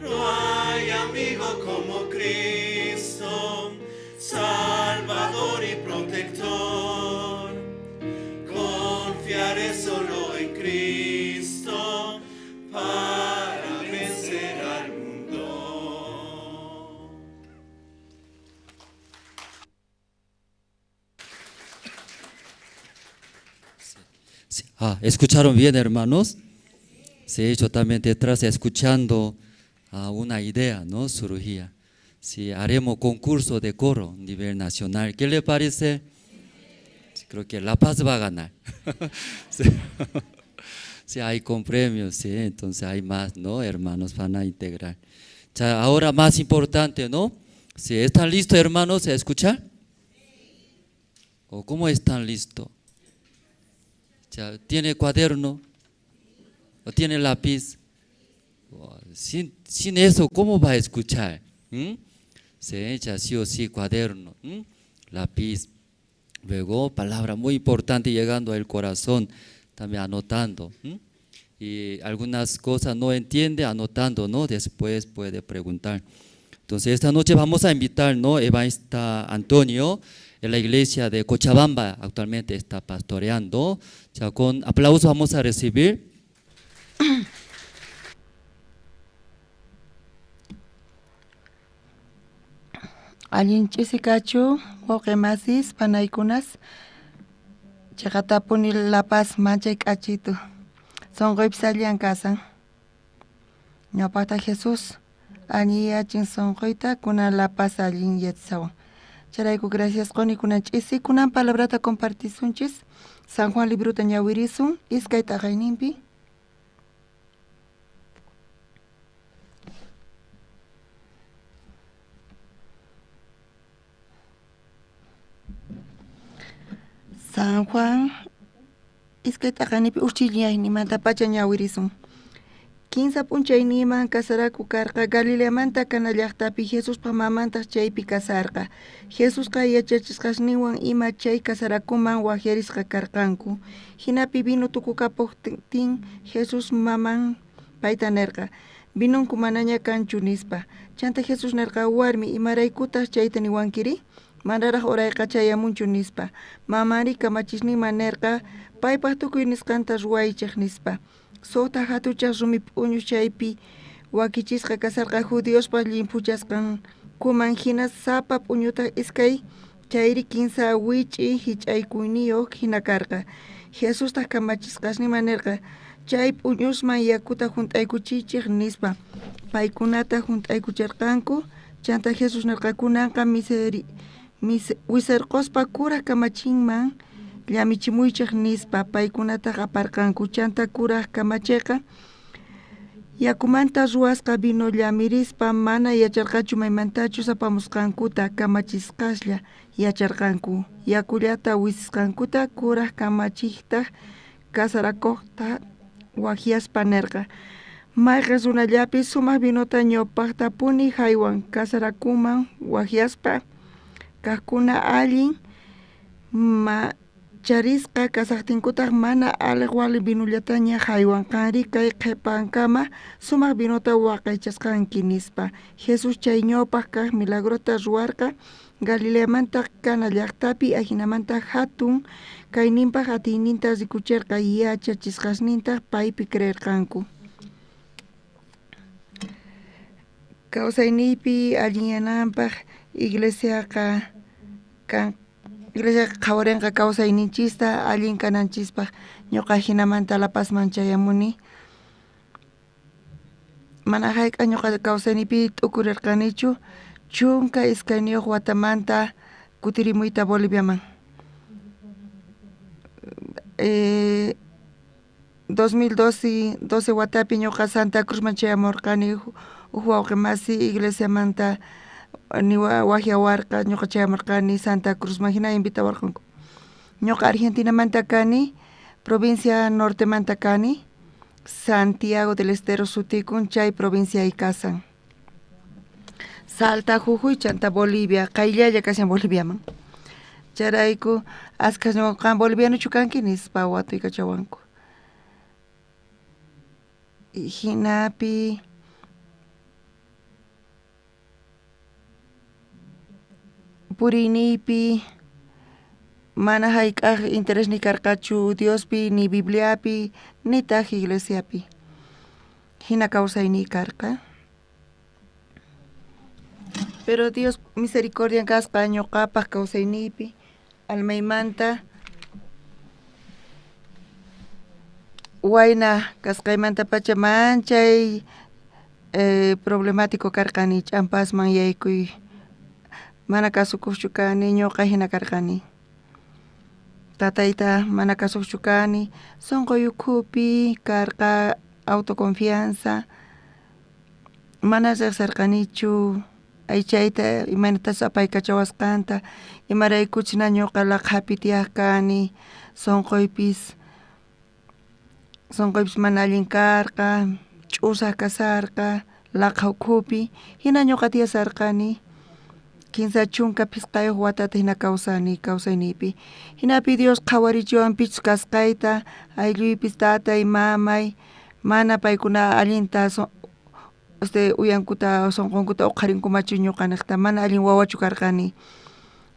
No hay amigo como Cristo, Salvador y protector. Confiaré solo en Cristo para vencer al mundo. Sí. ¿Escucharon bien, hermanos? Sí, yo también detrás escuchando una idea, ¿no? Surgía. Sí, haremos concurso de coro a nivel nacional. ¿Qué le parece? Sí, creo que La Paz va a ganar. Sí. Sí, hay con premios, sí, entonces hay más, ¿no? Hermanos van a integrar. Ya, ahora más importante, ¿no? Sí, ¿están listos, hermanos, a escuchar? ¿O cómo están listos? Ya, ¿tiene cuaderno? ¿O tiene lápiz? Sin eso, ¿cómo va a escuchar? Sí, ya sí o sí, cuaderno, lápiz. Luego, palabra muy importante llegando al corazón, también anotando. Y algunas cosas no entiende, anotando, ¿no? Después puede preguntar. Entonces, esta noche vamos a invitar, ¿no? Evangelista Antonio, en la iglesia de Cochabamba, actualmente está pastoreando. Ya, con aplauso vamos a recibir. Allinch'isikachu wawqimasis panaykunas chaqatapuni La Paz manchay k'achitu sonqoypis allan kasan ñawpaqta Jesús añiyachin sonqoyta kunan La Paz allin yachsawan charayku gracias quni kunan ch'isi kunan palabrata compartisunchis San Juan libruta ñawirisun iskay taqayninpi San Juan iskaytaqanipi uchillayninmanta pacha ñawirisun. 15 p'unchayninman kasaraku karqa Galileamanta kana llaqtapi Jesuspa mamanta chaypi kasarqa. Jesusqa yachachisqasninwan ima chay kasarakuman waqyarisqa karqanku. Hinapi vino tukukapuqtin Jesus maman payta nirqa vinunku manaña kanchu nispa. Chanta Jesus nirqa warmi imaraykutaq chayta niwankiri? Manaraq urayqa chayamunchu nispa. Mamari kamachisninman nirqa paypaq tukuy nisqanta ruwaychik nispa. Sota hatuchaq rumi p'uñu chaypi wakichisqa kasarqa Judiospa llimpuchasqan kuman hina sapa p'uñuta iskay chayri 15 wich'i hich'aykuyniyuq hina karqa. Jesustaq kamachisqasninman nirqa chay p'uñusman yakuta hunt'aykuchichiq nispa. Paykunata hunt'aykuchirqanku. Chanta Jesus nirqa kunanqa wisirquspa kuraq kamachinman llamichimuychik nispa paykunata aparqanku. Chanta kuraq kamachiqa yakumanta ruwasqa vino llamirispa mana yacharqachu maymantachus apamusqankuta kamachisqaslla yacharqanku. Yakullata wisisqankuta kuraq kamachiqta kasarakuqta wakyaspa nirqa. Mayqin runallapi sumaq vinota ñawpaqta puni haywan kasarakuman wakyaspa kaqkuna allin charisqa kasaqtinkutaq mana aliq vinullataña haywanqanri kay qhipankama sumaq vinota waqaychasqanki nispa. Jesus chay ñawpaq kaq milagrota ruwarqa Galileamanta kana llaqtapi ahinamanta hatun kayninpaq atiyninta rikuchirqa yachachisqasninta paypi creerqanku. Kawsayniypi allinyananpaq iglesiaqa qhawarinqa kawsayninchista allin kananchispaq ñuqa hinamanta La Pazman chayamuni. Mana hayk'a ñuqa kawsayniypi t'ukurirqanichu chunka iskayniyuq watamanta kutirimuyta Boliviaman. 2012 watapi ñuqa Santa Cruzman chayamurqani huk wawqi masi iglesiamanta waqyawarqa ñuqa chayamurqani Santa Cruzman hina invitawarqanku. Ñuqa Argentinamanta kani, provincia nortemanta kani, Santiago del Estero sutikun chay provincia Ikasan. Salta, Jujuy, chanta Bolivia, qayllalla kashan Boliviaman. Charayku askas ñuqa boliviano chukanki nispa watuykachawанku. Hinapi puriniypi mana hayk'aq interés ni karqachu Diospi ni Bibliapi ni taq iglesiapi. Hina kawsayniy karqa. Pero Dios misericordia kasqa ñuqapaq kawsayniypi almaymanta wayna kasqaymanta pacha manchay problemático karqani ch'ampasman yaykuy mana kasukuqchu kani ñuqa hina karqani. Tatayta mana kasuqchu kani sunquy ukhupi karqa autoconfianza mana riqsirqanichu aychayta imanatas apaykachawasqanta imaraykuchna ñuqa laqhapi tiyaq kani sunquypis mana allin karqa ch'usaq kasarqa laqha ukhupi hina ñuqa tiyasarqani 15 chunka pisqayuq watata hina kawsayniypi. Hinapi Dios qhawarichiwanpichus kasqayta aylluypis tatay mamay mana paykuna allinta uyankuta sunqunkuta uqharinkumachu ñuqanaqta mana allin wawachu karqani.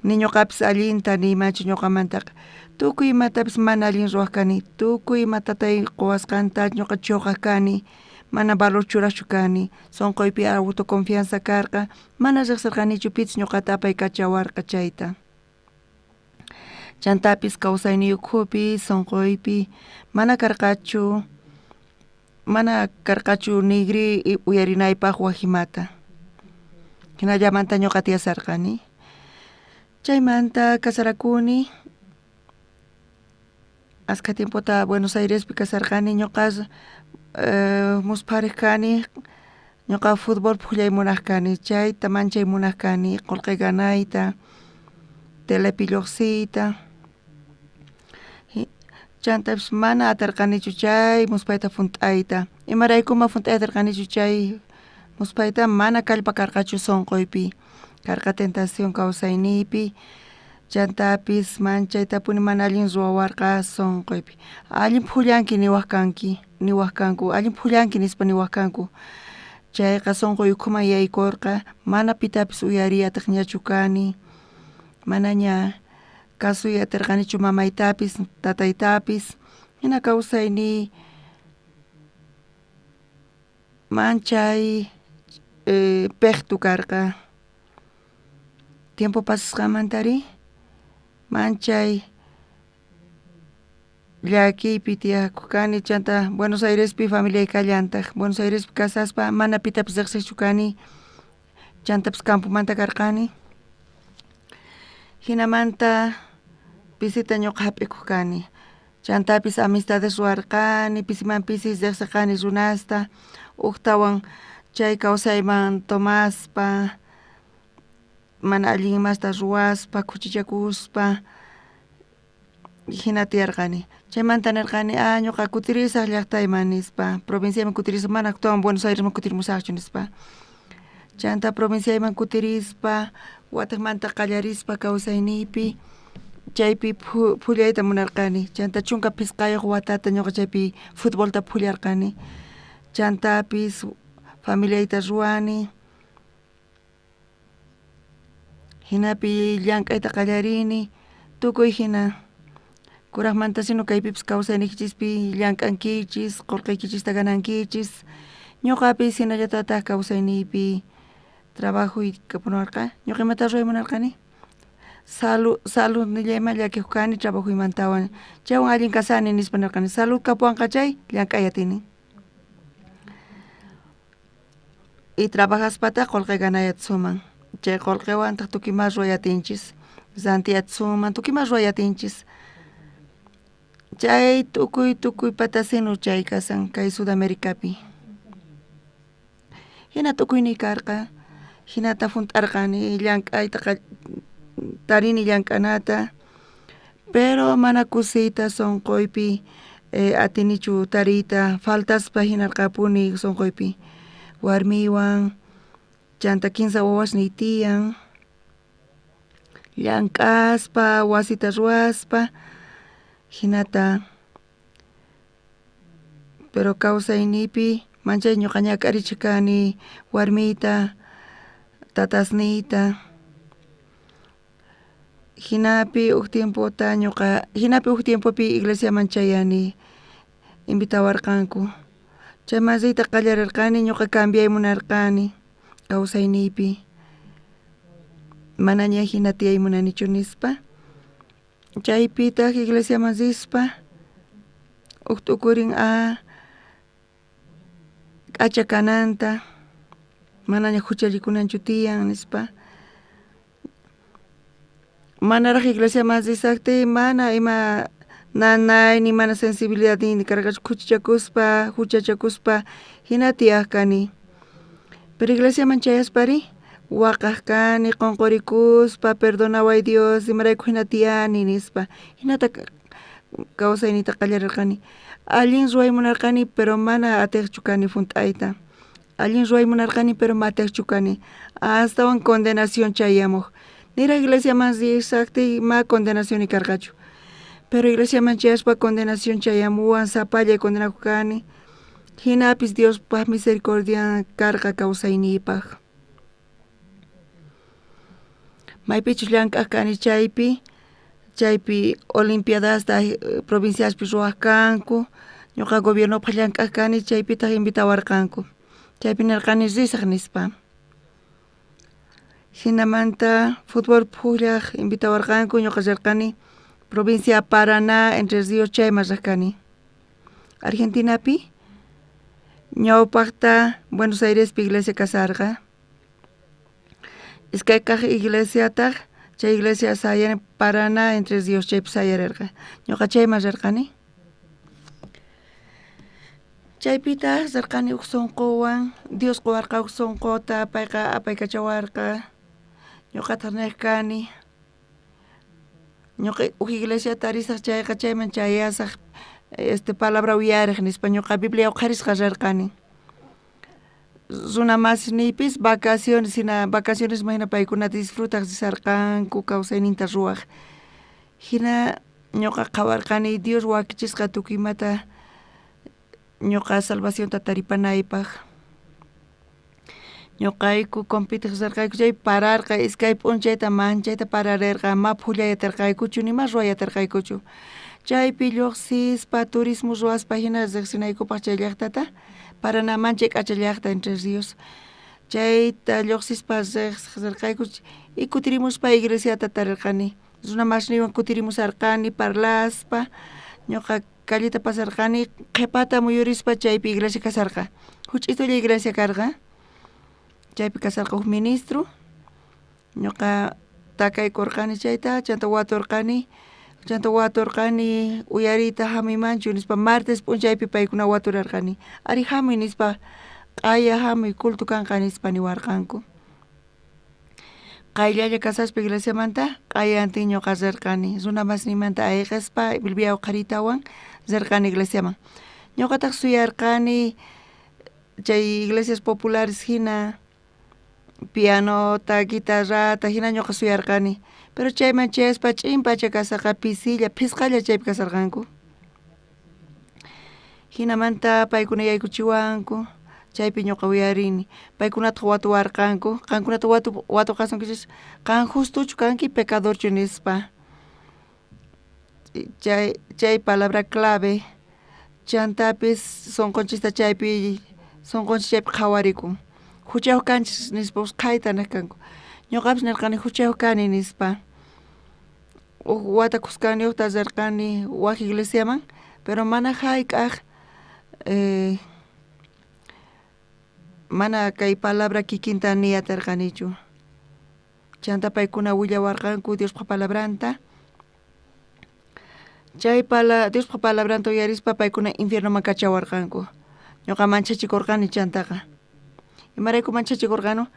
Ni ñuqapis allinta nimachu ñuqamantaqa. Tukuy imatapis mana allin ruwaq kani. Tukuy imatatay quwasqanta ñuqa chuqaq kani. Mana valor churaqchu kani. Sunquypi autoconfianza karqa. Mana riqsirqanichu pichus ñuqata apaykachawarqa chayta. Chantapis kawsayniy ukhupi sunquypi mana karqachu nigri uyarinaypaq wahimata. Hinallamanta ñuqa tiyasarqani. Chaymanta kasarakuni. Aska tiempota Buenos Airespi kasarqani ñuqa muspariq kani. Ñuqa fútbol pukllay munaq kani. Chayta manchay munaq kani. Qullqi ganayta, telepi lluqsiyta. chantapish mana atarqanichu chay muspayta funt'ayta imaraykuma funt'ay atarqanichu chay muspayta mana kallpa karqachu sunquypi karqa tentación kawsaynipi chantapis manchaytapuni mana allin ruwawarqa sunquypi allin pullanki niwajkanku allin pullanki nispa niwajkanku chayqa sunquy ukhuman yaykurqa mana pitapis uyariyataq ñachu kani mana ña kasuyatirqanichu mamaytapis tataytapis hina kawsayni manchay peqtu karqa tiempo pasasqamantari manchay llakiypi tiyaqku kani chanta Buenos Airespi familia kallantaq Buenos Airespi kasaspa mana pitapis riqsischu kani chantapas campomanta karqani hinamanta pisita ñuqa hap'ikuq kani chantapis amistades ruwarqani pisimanpisis riqsirqani runasta uqtawan chay kawsayman tomaspa mana allin imasta ruwaspa kuchichakuspa hina tiyarqani chaymanta nirqani ñuqa kutirisaq llaqtayman nispa provinciaman kutirisaq mana actuwan Buenos Airesman kutirimusaqchu nispa chanta provinciayman kutirispa wataqmanta qallarispa kawsaynipi chaypi phullayta munarqani chanta chunka pisqayuq watata ñuqa chaypi futbolta phullarqani chantapis familiayta ruwani hinapi llank'ayta qallarini tukuy hina kuraqmanta sino kaypipis kawsaynikichispi llank'ankichis qullqiykichista ganankichis ñuqapis hinallatataq kawsaynipi trabajoykapunarqa ñuqa imata ruray munarqani salud nillayman llakikuq kani trabajuymantawan chaywan allin kasani nispa nirqani salud kapuwanqa chay llank'ayatini y trabajaspata qullqi ganayata suman chay qullqiwantaq tukima ruwayatinchis santiyata suman tukima ruwayatinchis chay tukuy patasinu chay kasan kay Sudamericapi hina tukuyni karqa hinata funt'arqani llank'ayta tarini llank'anata pero mana kusiyta sunquypi atinichu tariyta faltaspa hinarqapuni sunquypi warmiwan chanta 15 wawasni tiyan llank'aspa wasita ruwaspa hinata pero kawsaynipi manchay ñuqa ñak'arichikani warmita tatasniyta hinapi uq tiempopi iglesiaman chayani invitawarqanku chay masiyta qallarirqani ñuqa cambiay munarqani kawsaynipi mana ña hina tiyay munanichu nispa chaypitaq iglesiaman rispa uq tukurin k'acha kananta mana ña huchallikunanchu tiyan nispa manaraq iglesiaman risaqti mana ima nanay ni mana sensibilidad ni karqachu kuchichakuspa huchachakuspa hina tiyaqkani pero iglesiaman chayaspari waqaq kani qunqurikuspa perdonaway Dios imarayku hina tiyani nispa hinata kawsaynita qallarirqani allin ruway munarqani pero mana atiqchu kani funt'ayta allin ruway munarqani pero ma atiqchu kani astawan condenación chayamuq nira iglesiaman risaqti ma condenación karqachu pero iglesiaman chayaspa condenación chayamuwan sapallay condenakuq kani hinapis Diospaq misericordia karqa kawsaynipaq maypichus llank'aq kani chaypi olimpiadasta provinciaspi ruwaqkanku ñuqa gobiernopaq llank'aq kani chaypitaq invitawarqanku chaypi nirqani risaq nispa hinamanta futbol phullaq invitawarqanku ñuqa rirqani provincia Paraná Entre Ríos chayman riqkani Argentinapi ñawpaqta Buenos Airespi iglesia kasarqa iskay kaq iglesiataq chay iglesia sayar Paraná Entre Ríos chaypi sayarirqa ñuqa chayman rirqani chaypitaq rirqani uq sunquwan Dios quwarqa uq sunquta payqa apaykachawarqa ñuqataq niqkani ñuqa uq iglesiata risaq chayqa chayman chayasaq palabra uyariq nispa ñuqa Biblia uqharisqa rirqani. Runa masinipis vacaciones mahina paykunata disfrutaq risarqanku kawsayninta ruwaq. Hina ñuqa qawarqani Dios wakichisqa tukuymata ñuqa salvacionta taripanaypaq. Ñuqayku compitiq risarqayku chay pararqa iskay p'unchayta manchayta pararirqa ma phullayatirqaykuchu nima ruwayatirqaykuchu. Chaypi lluqsispa turismo ruwaspa hina riqsinaykupaq chay llaqtata Paranamancha k'acha llaqta Entre Ríos. Chayta lluqsispa riqsirqayku y kutirimuspa iglesiata tarirqani. Runa mashniwan kutirimusarqani parlaspa ñuqa callita pasarqani qhipata muyurispa chaypi iglesia kasarqa. Huch'itulla iglesia karqa. Chaypi kasarqa huk ministro. Ñuqa takaykurqani chayta chanta waturqani uyarita hamimanchu nispa martes p'unchaypi paykuna waturarqani. Ari hamuy nispa q'aya hamuy culto kanqa nispa niwarqanku. Qayllalla kasaspa iglesiamanta q'ayantin ñuqa rirqani. Runa masnimanta ayqispa Biblia uqharitawan rirqani iglesiaman. Ñuqataq suyarqani chay iglesias populares hina pianota, guitarrata hina ñuqa suyarqani. Pero chayman chayaspa ch'inpacha kasarqa pisilla, pisqalla chaypi kasarqanku. Hinamanta paykuna yaykuchiwanku, chaypi ñuqa uyarini. Paykunata watuwarqanku, qankunata watuqasunkichis, qan justuchu kanki pecadorchu nispa. Chay palabra clave, chantapis sonqonchista chaypi qhawarikun. Huchayuq kanchis nispa usqhayta nirqanku. Ñuqapis nirqani huchayuq kani nispa. Watakusqaniyuqta rirqani waq iglesiaman, pero mana hayk'aq mana kay palabra kikinta niyatirqanichu. Chanta paykuna willawarqanku Diospa palabranta. Chay Diospa palabranta uyarispa paykuna infiernoman kachawarqanku. Ñuqa manchachikurqani chantaqa. Imarayku manchachikurqanu?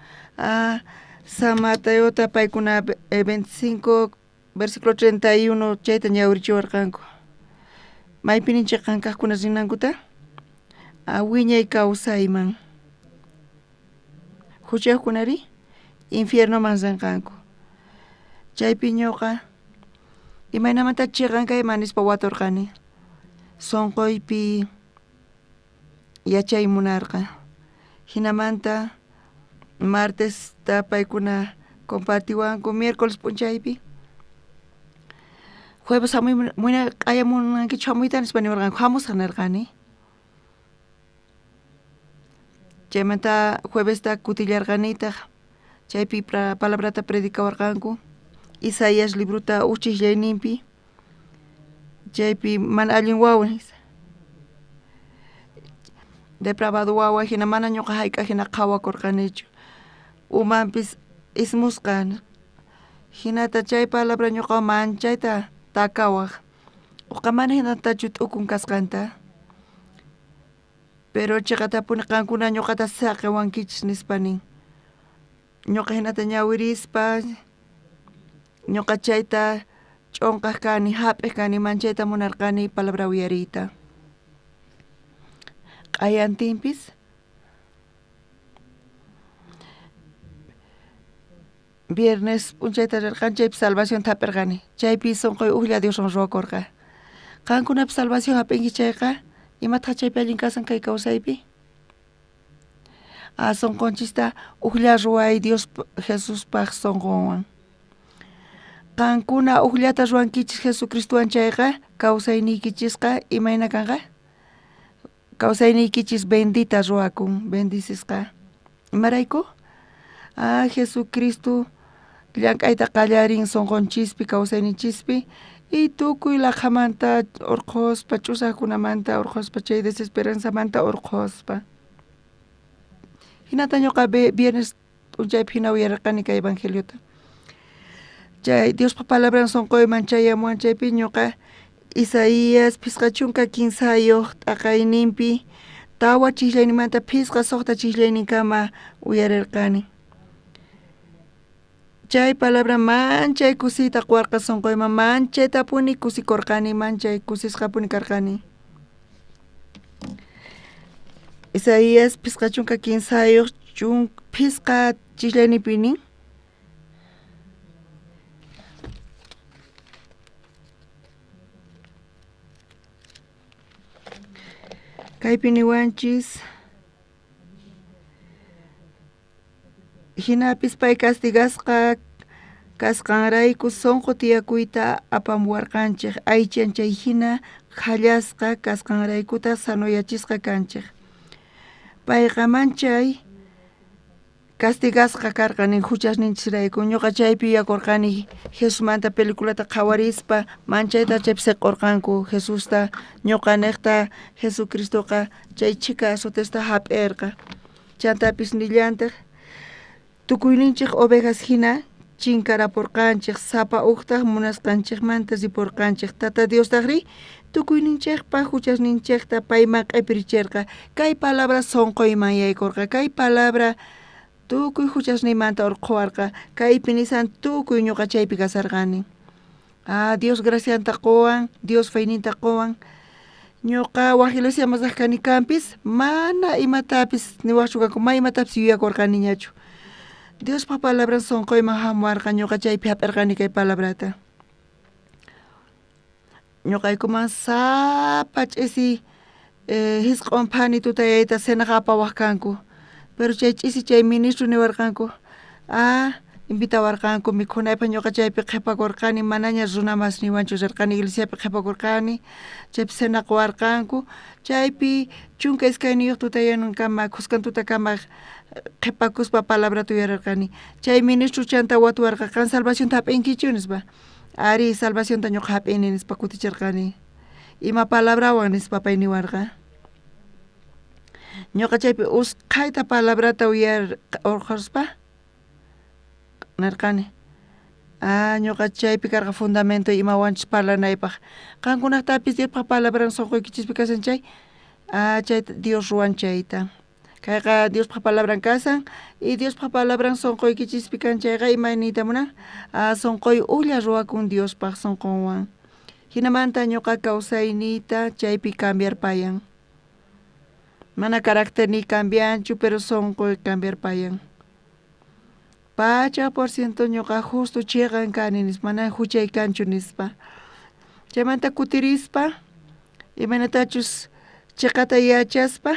San Mateyota paykuna 25 versículo 31 chayta ñawrichiwarqanku. Maypinin chiqankaqkuna rinankuta? Wiñay kawsayman. Huchayuqkunari infiernoman rinqanku. Chaypi ñuqa imaynamanta chiqankayman nispa waturqani. Sonqoypi yachay munarqa. Hinamanta martes paykuna compartiwanku miércoles p'unchaypi. Jueves hamuy muyna q'ayamunankichu hamuyta nispa niwarqanku hamusqa nirqani. Chaymanta juevesta kutillarqanitaq chaypi palabrata predicawarqanku. Isaías libruta uchishllayninpi. Chaypi mana allin wawa depravado wawa hina mana ñuqa hayk'a hina qhawakurqanichu. Umanpis ismusqa. Hinata chay palabra ñuqa manchayta takawaq. Uqa mana hinatachu t'ukun kasqanta. Pero chiqatapuni qankuna ñuqata saqiwankichis nispa nin. Ñuqa hinata ñawirispa ñuqa chayta ch'unqaq kani, hap'ik kani manchayta munarqani palabra uyariyta. Q'ayantinpis viernes p'unchayta rirqani chaypi salvación hap'irqani. Chaypi sunqoy uqlla Dioswan ruwakurqa. Qankunapi salvación hap'inki chayqa imataq chaypi allin kasan kay kawsaypi? Sunqunchista uqlla ruway Dios Jesuspaq sunqunwan. Qankuna uqllata ruwankichis Jesucristuwan chayqa kawsayniykichisqa imayna kanqa? Kawsayniykichisqa bendita ruwakun, bendisisqa. Imarayku? Jesucristo llank'ayta qallarin sunqunchispi kawsaynichispi y tukuy laqhamanta urquspa ch'usaqkunamanta urquspa chay desesperanzamanta urquspa. Hinata ñuqa viernes p'unchaypi hina uyararqani kay evangeliota. Chay Diospa palabran sunquyman chayamuwan chaypi ñuqa Isaías pisqa chunka kinsayuq t'aqayninpi tawa chiqllaynimanta pisqa suqta chiqllayninkama uyarirqani. Chay palabra manchay kusita quwarqa sunquyman, manchaytapuni kusikurqani, manchay kusisqapuni karqani. Isaías pisqa chunka kinsayuq pisqa chillanipini kaypi niwanchis hinapis pay castigasqa kasqanrayku sonqo tiyakuyta apamuwarqanchik aychanchay hina qallasqa kasqanraykuta sanuyachisqa kanchik payqa manchay castigasqa karqani huchasninchirayku ñuqa chaypi yakurqani Jesusmanta peliculata qawarispa manchayta chaypi siqurqanku Jesusta ñuqaniqta Jesucristoqa chay chika azotesta hap'irqa chantapis nillantaq tukuyninchik ovejas hina chinkarapurqanchik sapa uqtaq munasqanchikmanta ripurqanchik tata Diostaqri tukuyninchikpa huchasninchikta payma q'ipirichirqa kay palabra sonqoyman yaykurqa kay palabra tukuy huchasniymanta urquwarqa kaypi nisan tukuy ñuqa chaypi kasarqani Dios gracianta quwan Dios fayninta quwan ñuqa waq iglesia masaq kani kanpis mana imatapis niwaqchu kanku may imatapis yuyakurqaniñachu Diospa palabra sonqoyman hamuwarqa ñuqa chaypi hap'irqani kay palabrata ñuqaykuman sapa ch'isi hisq'un phani tutayayta senaqa apawaq kanku pero chay ch'isi chay ministro niwarqanku invitawarqanku mikhunaypaq ñuqa chaypi qhipakurqani manaña runa mas niwanchu rirqani iglesiapi qhipakurqani chaypi senaquwarqanku chaypi chunka iskayniyuq tutayankamak qusqan tutakamak qhipakuspa palabra tuyarirqani chay ministro chanta watuwarqa kan salvacionta hap'inkichu nispa ari salvacionta ñuqa hap'ini nispa kutichirqani ima palabrawan nispa pay niwarqa ñuqa chaypi usqhayta palabrata urquspa nirqani ñuqa chaypi karqa fundamento imawanchis parlanaypaq qankunaqtapis Diospa palabran sonqoykichispi kasan chay chay Dios ruwan chayta kayqa Diospa palabran kasan y Diospa palabran sonqoykichispi kan chayqa imayniyta munan sonqoy ulla ruwakun Diospaq sonqonwan hinamanta ñuqa kawsayniyta chaypi cambiarpayan mana carácter ni cambianchu pero sonqoy cambiarpayan pacha por ciento ñuqa justo chiqan kani nispa mana huchay kanchu nispa chaymanta kutirispa imaynatachus chiqata yachaspa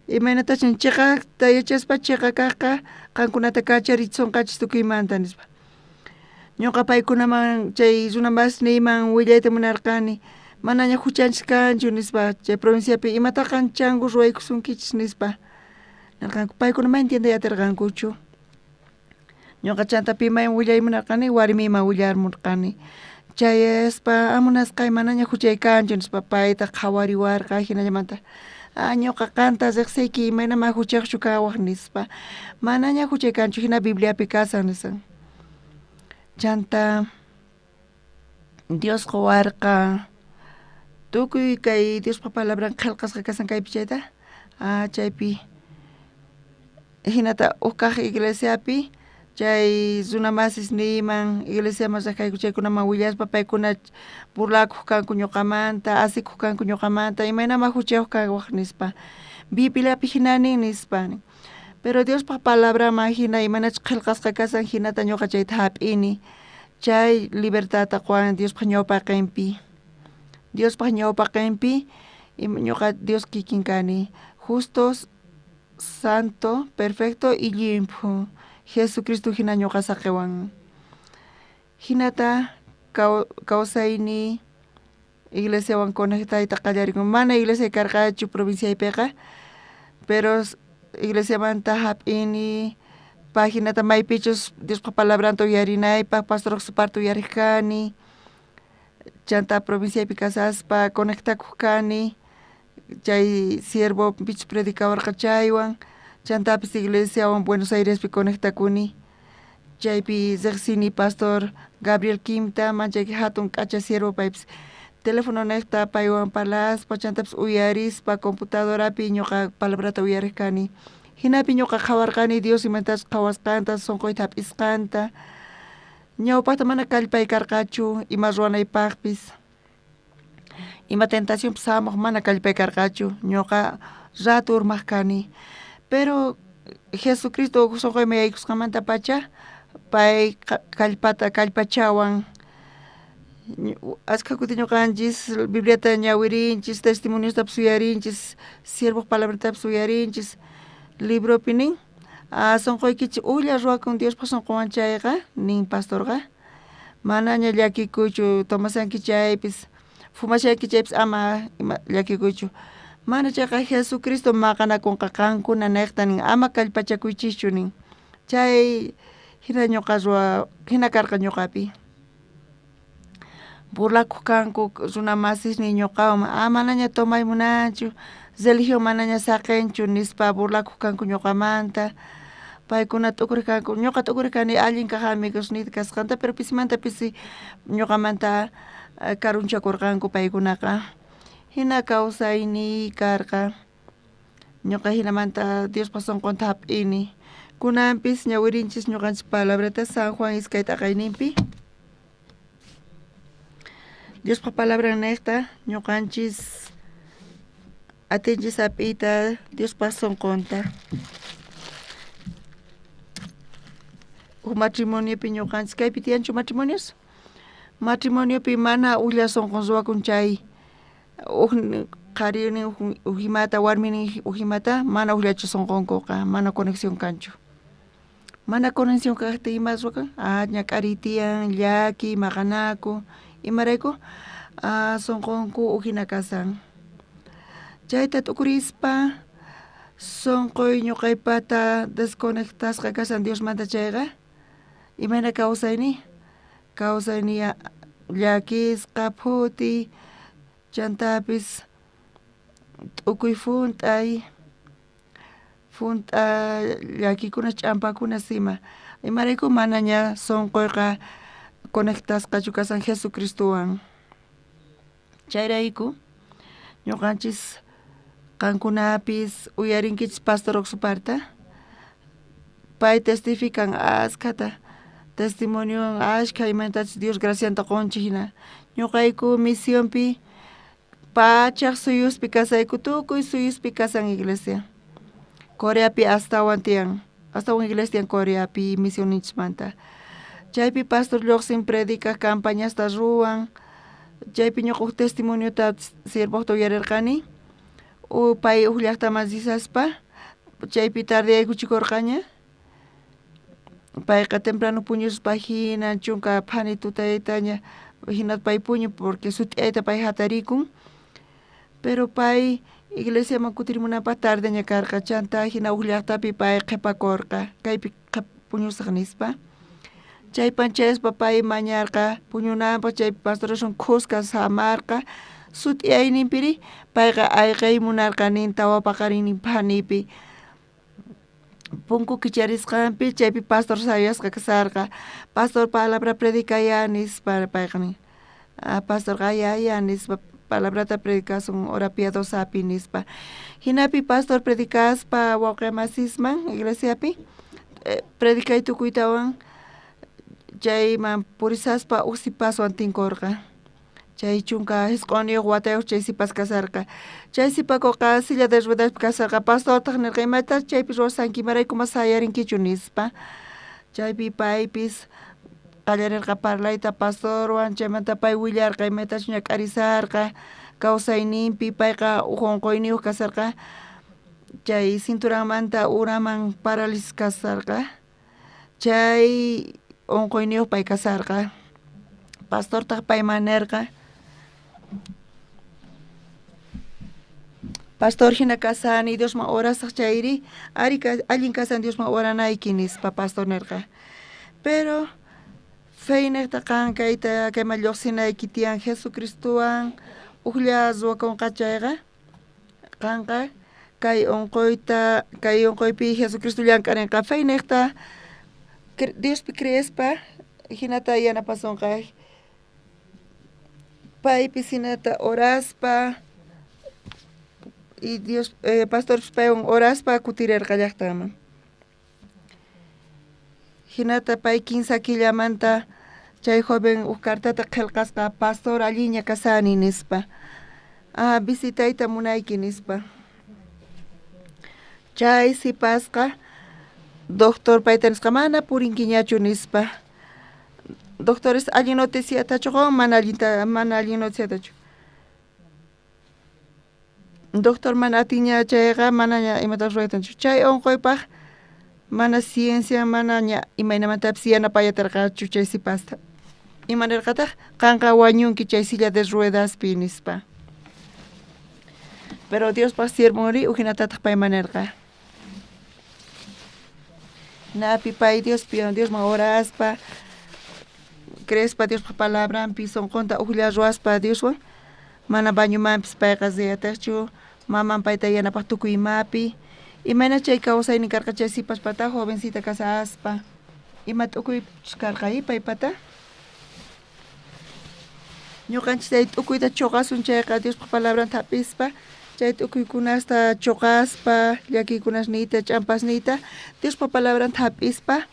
imaynatachus chiqata yachaspa chiqa kaqqa qankunata kacharichunqachis tukuymanta nispa ñuqa paykunaman chay runa masniyman willayta munarqani manaña huchanchis kanchu nispa chay provinciapi imata qanchangu ruwaykusunkichis nispa narqanku paykuna ma entiendeyatirqankuchu ñuqa chantapi may willaymunarqani warmiyman willarmurqani chayaspa amunasqay manaña huchay kanchu nispa payta qhawariwarqa hinallamanta ñuqa qanta riqsiyki imaynama huchaqchu kawaq nispa manaña huchay kanchu hina Bibliapi kasan nisan chanta Dios quwarqa tukuy kay Diospa palabran qillqasqa kasan kaypi chayta chaypi hinata uqaq iglesiapi chay runa masis niyman iglesia masaq kayku chaykunaman willaspa paykuna burlakuq kanku ñuqamanta asikuq kanku ñuqamanta imaynama huchayuq kawaq nispa Bibliapi hinanin nispa pero Diospa palabraman hina imanachus qillqasqa kasan hinata ñuqa chayta hap'ini chay libertadta quwan Diospa ñawpaqinpi ñuqa Dios kikin kani justos santo perfecto y limpio Jesucristo hina ñuqa saqiwan hinata kawsayni iglesiawan conectayta qallarikun mana iglesia karqachu provinciaypiqa pero iglesiamanta hap'ini paginata maypichus Diospa palabranto uyarinaypaq pastor suparto uyariqkani chanta provinciapi kasaspa conectakuq kani chay siervo pichus predicawarqa chaywan chantapis iglesiawan Buenos Airespi conectakuni chaypi riqsini pastor Gabriel Quimta manchayki hatun k'acha siervo paypis teléfono niqta paywan palaspa chantapis uyarispa computadorapi ñuqa palabrata uyariqkani hinapi ñuqa qhawarqani Dios imantas qhawasqanta sonqoyta hap'isqanta ñawpaqta mana kallpay karqachu ima ruwanaypaqpis ima tentacionpis hamuq mana kallpay karqachu ñuqa rato urmajkani. Pero Jesucristo sonqoymi yaykusqamanta pacha pay kallpachawan ashka kuti ñuqanchis Bibliata ñawirinchis, testimoniostapis uyarinchis, siervo palabratapas uyarinchis, libropi nin sonqoykichik ulla ruwakun Diospa sonqowan chayqa nin pastorqa manaña llakikuychu tomasankichaypis fumashaykichaypis ama llakikuychu mana chayqa Jesucristo maqanakunqa qankuna niqta nin ama kallpachakuychischu nin chay hina ñuqa hina karqa ñuqapi burlakuq kanku runa masisni ñuqawan manaña tomay munanchu religión manaña saqenchu nispa burlakuq kanku ñuqamanta paykuna t'ukurkanku ñuqa t'ukurkani allin kaq amigosnita kasqanta pero pisimanta pisi ñuqamanta karunchakurqanku paykunaqa hina kawsayni karqa ñuqa hinamanta Diospa sonqonta hap'ini kunanpis ñawirinchis ñuqanchis palabrata San Juan iskay t'aqayninpi Diospa palabra niqta ñuqanchis atinchis hap'iyta Diospa sonqonta matrimoniopi ñuqanchis kaypi tiyanchu matrimonios matrimoniopi mana ulla sonqon ruwakun chay qharinin ujimata warminin ujimata mana ullachu sonqonkuqa mana conexión kanchu mana conexión kaqti ima ruwakan ñak'ari tiyan llaki maqanaku imarayku sonqonku ujina kasan chayta t'ukurispa sonqoy ñuqaypata desconectasqa kasan Diosmanta chayqa imana kawsayni llakisqa phuti chantapis t'ukuy funt'ay llakikuna ch'ampakuna sima imarayku manaña sonqoyqa conectasqachu kasan Jesucristowan chayrayku ñuqanchis qankunapis uyarinkichis Pastor Oxuparta pay testifican askata testimonio ashka imantachis Dios gracianta qonchik hina ñuqayku misionpi pachaq suyuspi kasayku tukuy suyuspi kasan iglesia Coreapi astawan iglesia tiyan Coreapi misioninchimanta chaypi pastor lluqsin predica campañasta ruwan chaypi ñuqa testimoniota siervoqta uyarirqani pay llaqtaman risaspa chaypi tarde yaykuchikurqaña payqa temprano puñuspa hina chunka phani tutaytaña hina pay puñu porque sutiayta pay hatarikun pero pay iglesiaman kutirimunapaq tardeña karqa chanta hina llaqtapi pay qhipakurqa kaypi puñusaq nispa chaypan chayaspa pay mañarqa puñunanpaq chaypi pastoración khusqa samarqa sutiayninpiri payqa ayqay munarqanin tawa paqarinin phanipi punku kicharisqanpi chaypi pastor sayasqa kasarqa pastor palabra predicayanis para payqani pastor qayaya nispa palabrata predicasun hora piadosapi nispa hinapi pastor predicaspa wawqimasisman iglesiapi predicay tukuytawan chayman purisaspa usipaswan tinkurqa chay chunka hisq'uniyuq watayuq chay sipas kasarqa chay sipakuqa silla de ruedas kasarqa pastortaq nirqa imaytachu chaypi ruwasanki imarayku mas sayarinkichu nispa chaypi paypis qallarirqa parlayta pastorwan chaymanta pay willarqa imaytachu ñak'arisarqa kawsayninpi payqa unqoyniyuq kasarqa chay cinturanmanta uraman parálisis kasarqa chay unqoyniyuq pay kasarqa pastortaq payman nirqa pastor hina kasani Diosman orasaq chayri allin kasan Diosman oranayki nispa pastor nirqa pero feynekta kan kayta kayma lluqsinayki tiyan Jesucristowan uqlla ruwakunqa chayqa kanqa kay unquypi Jesucristo llank'arinqa feynekta Diospi creespa hinata yanapasunqa paypis hinata oraspa y Dios pastor paywan oraspa kutirirqa llaqtaman hinata pay 15 killamanta chay joven cartata qillqasqa pastor alliña kasani nispa visitayta munayki nispa Chay sipasqa doctor paytanisqa mana purinkiñachu nispa. Doctores allin noticiatachu mana allin noticiatachu. Doctor mana atiña chayqa mana imatas ruaytanchu. Chay onqoypaq mana ciencia mana ña imaynamantapas yanapayatarqachu chay sipasta. Imanarqataq qanqa wañunki chay silla de ruedaspi nispa. Pero Dios pa sirmuri ujinatataq paymanarqa. Napi pay Dios man oraspa. Crespa Dios pa palabrampi sonqonta ujlla ruaspa Dioswan. Mana bañumanpis payqa ziyataqchu. Maman payta yanapaq tukuymapi. Imana chay kawsaynin karqa chay sipaspata jovencita casaspa. Ima tukuy karqa paypata. Ñuqanchis chay tukuyta chuqasun chayqa Dios pa palabranta hapispa. Chay tukuykunasta chuqaspa, llakiykunasnita, champasnita, Dios pa palabranta hapispa,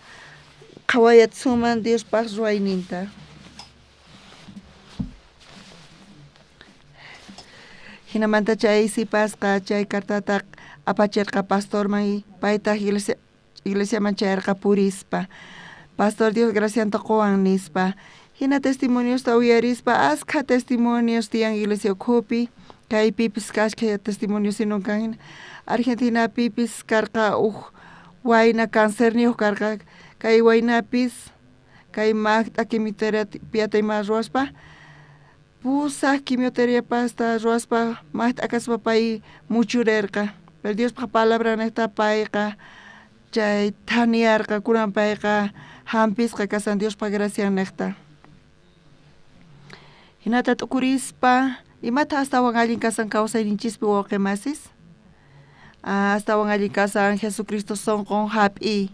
qhawayat suman Dios pa ruayninta. Hinamanta chay sipasqa, chay kartata apachirqa pastorman payta iglesiaman chayarqa purispa. Pastor Dios gracianta qowan nispa. Hina testimonios ta uyarispa, asqa testimonios tiyan iglesia ukhupi. Kay pipis kashka testimonio sino kan Argentina pipis karqa wayna cáncer ni karqa kay wayna pis kay magta quimioterapia ima ruaspa pusa quimioterapia pasta ruaspa magta akaspa pay muchurerqa el Dios pa palabra nesta payqa chay taniarqa kunan payqa hampisqa kasan Dios pa gracia nesta hinata tukurispa imata astawan allin kasan kawsayninchispi wawqimasis astawan allin kasan Jesucristo sonqon hap'i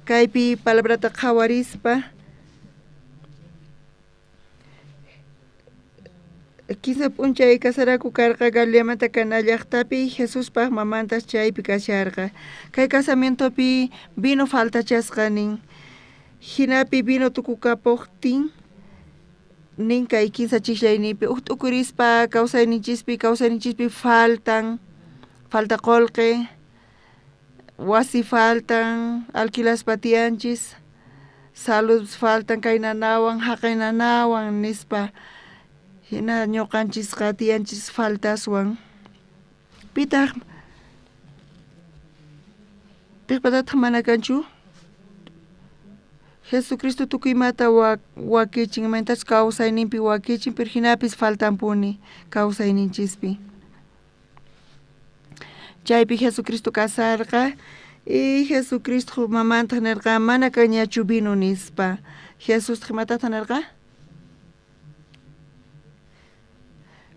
kaypi palabrata qhawarispa 15 p'unchay kasaraku karqa Galileamanta kana llaqtapi Jesuspaq mamantas chaypi kasharqa kay casamientopi vino faltachasqanin hinapi vino tukukapuqtin nin kay 15 chiklaynipi tukkurispa kawsayninchispi falta qolqe wasi faltan alquilaspa tiyanchis salud faltan kay nanawan haqay nanawan nispa hina ñuqanchisqa tiyanchis faltaswan pitaq piqpatataq mana kanchu Jesucristo tukuymata wakichin mantas kawsayninpi wakichin pero hinapis faltanpuni kawsayninchispi chaypi Jesucristo kasarqa y Jesucristo mamanta nerqa mana kañachu vino nispa Jesus himatata nerqa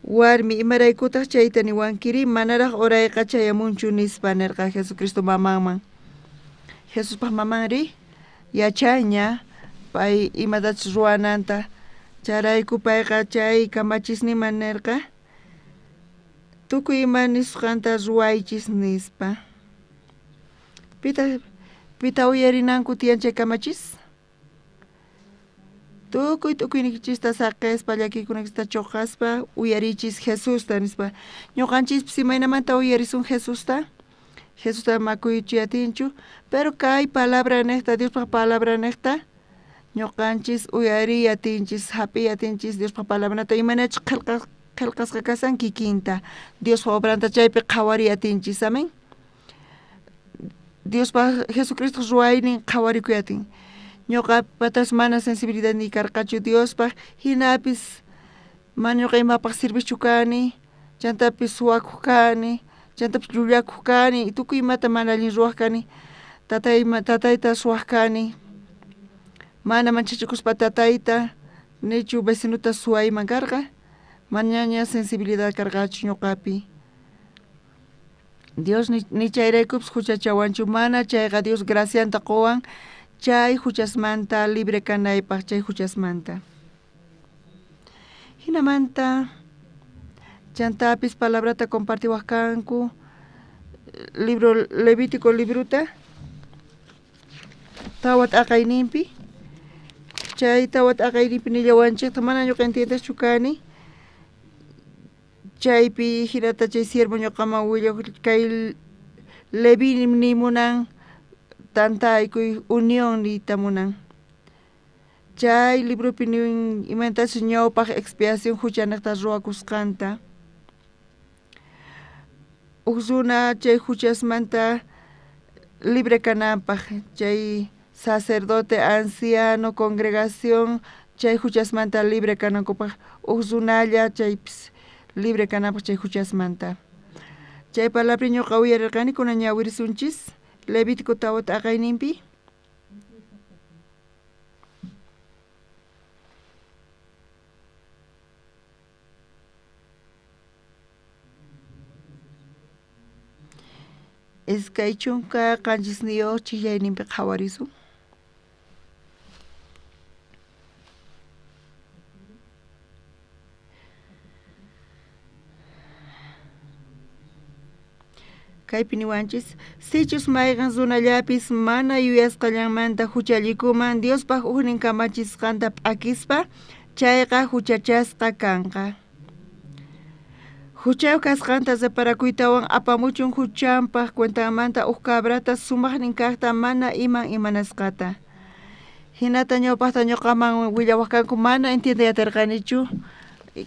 warmi imaraykutaq chayta niwankiri manaraq urayqa chayamunchu nispa nerqa Jesucristo mamanman Jesuspaq mamanri yachaña pay imatachus ruwananta charayku payqa chay kamachisniman nerqa tukuy ima nisqanta ruwaychis nispa pita uyarinanku tiyan chay kamachis tukuynikichista saqespa llakiykunakista chuqaspa uyarichis Jesusta nispa ñuqanchispis imaynamanta uyarisun Jesusta makuychu yatinchu pero kay palabra nesta Dios pa palabra nesta ñuqanchis uyari yatinchis hapi yatinchis Dios pa palabra nesta imanachus qillqasqa kasan kikinta Dios pa obranta chaypi qhawari yatinchis amen Dios pa Jesucristo ruwaynin qhawarikuyatin ñuqapatas mana sensibilidad ni karqachu Dios pa hinapis mana ñuqa imapaq sirvichu kani chantapis suwakuq kani chantapis llullakuq kani tukuy imata mana allin ruwaq kani tatayta suwaq kani mana manchachikuspa tatayta nichu vecinuta suwayman karqa mañaña sensibilidad karqachu ñuqapi Dios ni chayraykups huchachawanchu mana chayqa Dios gracianta qowan chay huchasmanta libre kanaypaq chay huchasmanta hinamanta chantapis palabrata compartiwaq kanku libro Levítico libruta tawat aqayninpi chay tawat aqayninpi nillawanchikta mana ñuqa entiendeschu kani chaypi hirata chay siervo ñuqaman willaq kay Levi ni munan tantaykuy unión ni tamunan. Chay libro piniun imentación ñawpaq expiación huchanaqta ruwakusqanta. Uksuna chay huchasmanta libre kananpaq chay sacerdote, anciano, congregación chay huchasmanta libre kanankupaq uksunalla chaypis libre kananpaq chay huchasmanta. Chay palabra ñuqa uyarirqani kunan ñawirisunchis Levítico tawat aqayninpi. Iskay chunka qanchisniyoq chillayninpi qhawarisun. Kaypi niwanchis sichus mayqan runallapis mana yuyasqallanmanta huchallikuman Diospaq uknin kamachisqanta p'akispa chayqa huchachasqa kanqa. Huchaw kasqanta separakuytawan apamuchun huchanpaq cuentamanta cabrata sumaqnin kaqta mana imanasqata. Hinata ñawpaqta ñuqaman willawaq kanku mana entiendeyatirqanichu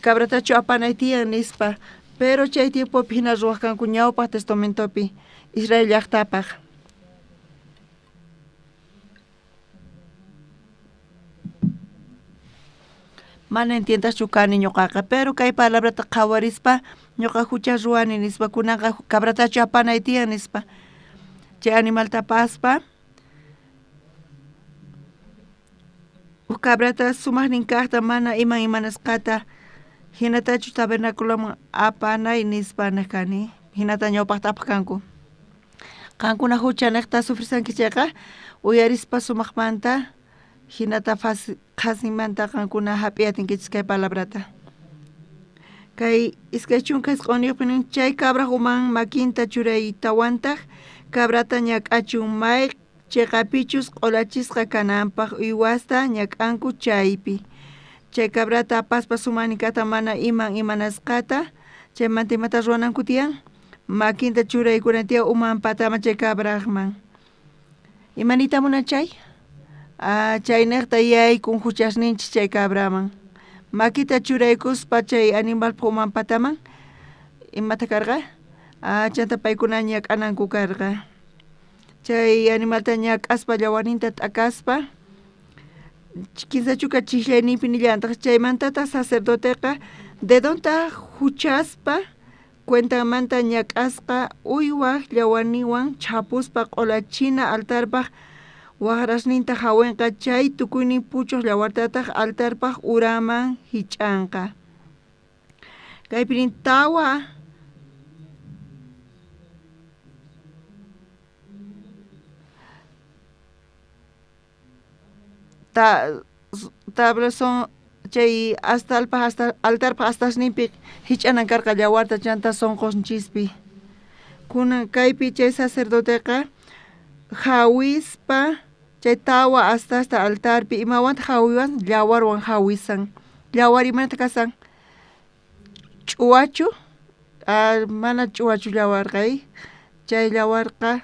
cabratachu apanay tiyan nispa. Pero chay tiempopi hina ruwaq kanku ñawpaq testamentopi Israel llaqtapaq. Mana entiendachu kani ñuqaqa, pero kay palabrata qhawarispa ñuqa hucha ruwani nispa kunaqa cabratachu apanay tiyan nispa. Chay animalta paspa cabrata sumaqnin kaqta mana imanasqata hinatachu tabernaculoman apanay nispa kani hinata ñawpaqtapaq kanku. Qankuna huchaniqta sufrisanki chayqa uyarispa sumaqmanta hinata qasimanta qankuna hap'iyatinkichis kay palabrata. Kay iskay chunka isq'uniyuqpinin chay cabra uman makinta churaytawantaq cabrata ñak'achun may chayqapichus q'ulachisqa kananpaq uywasta ñak'anku chaypi. Chay cabrata paspa sumanikata mana imanasqata chaymanta imata ruwananku tiyan makinta churaykuna tiyan uman patama chay cabraqman. Imanita munan chay? Chaynaqta yaykun huchasninchis chay cabraman. Makita churaykuspa chay animal uman pataman imata karqa? Chanta paykuna ñak'ananku karqa. Chay animalta ñak'aspa llawarninta t'akaspa kinsachuka chillayninpi nillantaq chaymantata sacerdoteqa dedonta huchaspa cuentamanta ñak'asqa uywaq llawarninwan chapuspa q'ulachina altarpaq waqrasninta hawinqa chay tukuynin puchuq llawartataq altarpaq uraman hich'anqa. Kaypinin tawa tablason chay altarpa astasninpi hich'anan karqa llawarta chanta sonqonchispi. Kunan kaypi chay sacerdoteqa hawispa chay tawa astasta altarpi imawanta hawiwan llawarwan hawisan. Llawar imanta kasan? Ch'uwachu? Mana ch'uwachu llawarqay. Chay llawarqa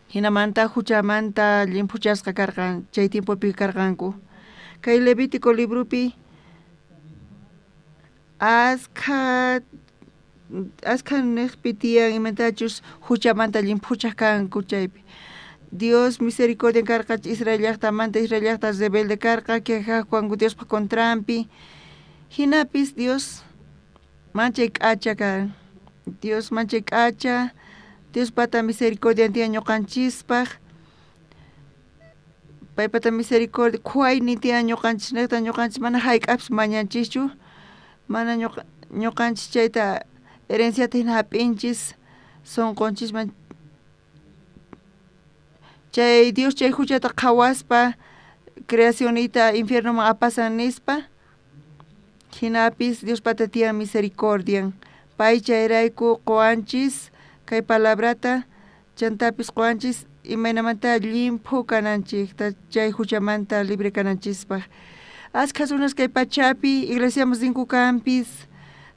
hinamanta huchamanta limpuchasqa karqan chay tiempopi karqanku. Kay Levítico librupi askha niqpi tiyan imantachus huchamanta limpuchaq kanku chaypi. Dios misericordia karqa Israel llaqtamanta Israel llaqta rebelde karqa quejaqwanku Diospa contrampi. Hinapis Dios manchay k'acha kan. Dios manchay k'acha Dios pata misericordia tiyan ñuqanchispaq. Pay pata misericordia khuayni tiyan ñuqanchis mana hayk'apis mañanchischu. Mana ñuqanchis chayta herenciata hina hap'inchis sonqonchisman. Chay Dios chay huchata qhawaspa creacionita infiernoman apasan nispa. Hinapis Dios pata tiyan misericordian. Pay chayrayku quwanchis kay palabrata chantapis quwanchis imaynamanta limpu kananchikta chay huchamanta libre kananchispaq. Ashkas runas kay pachapi iglesiaman rinku kanpis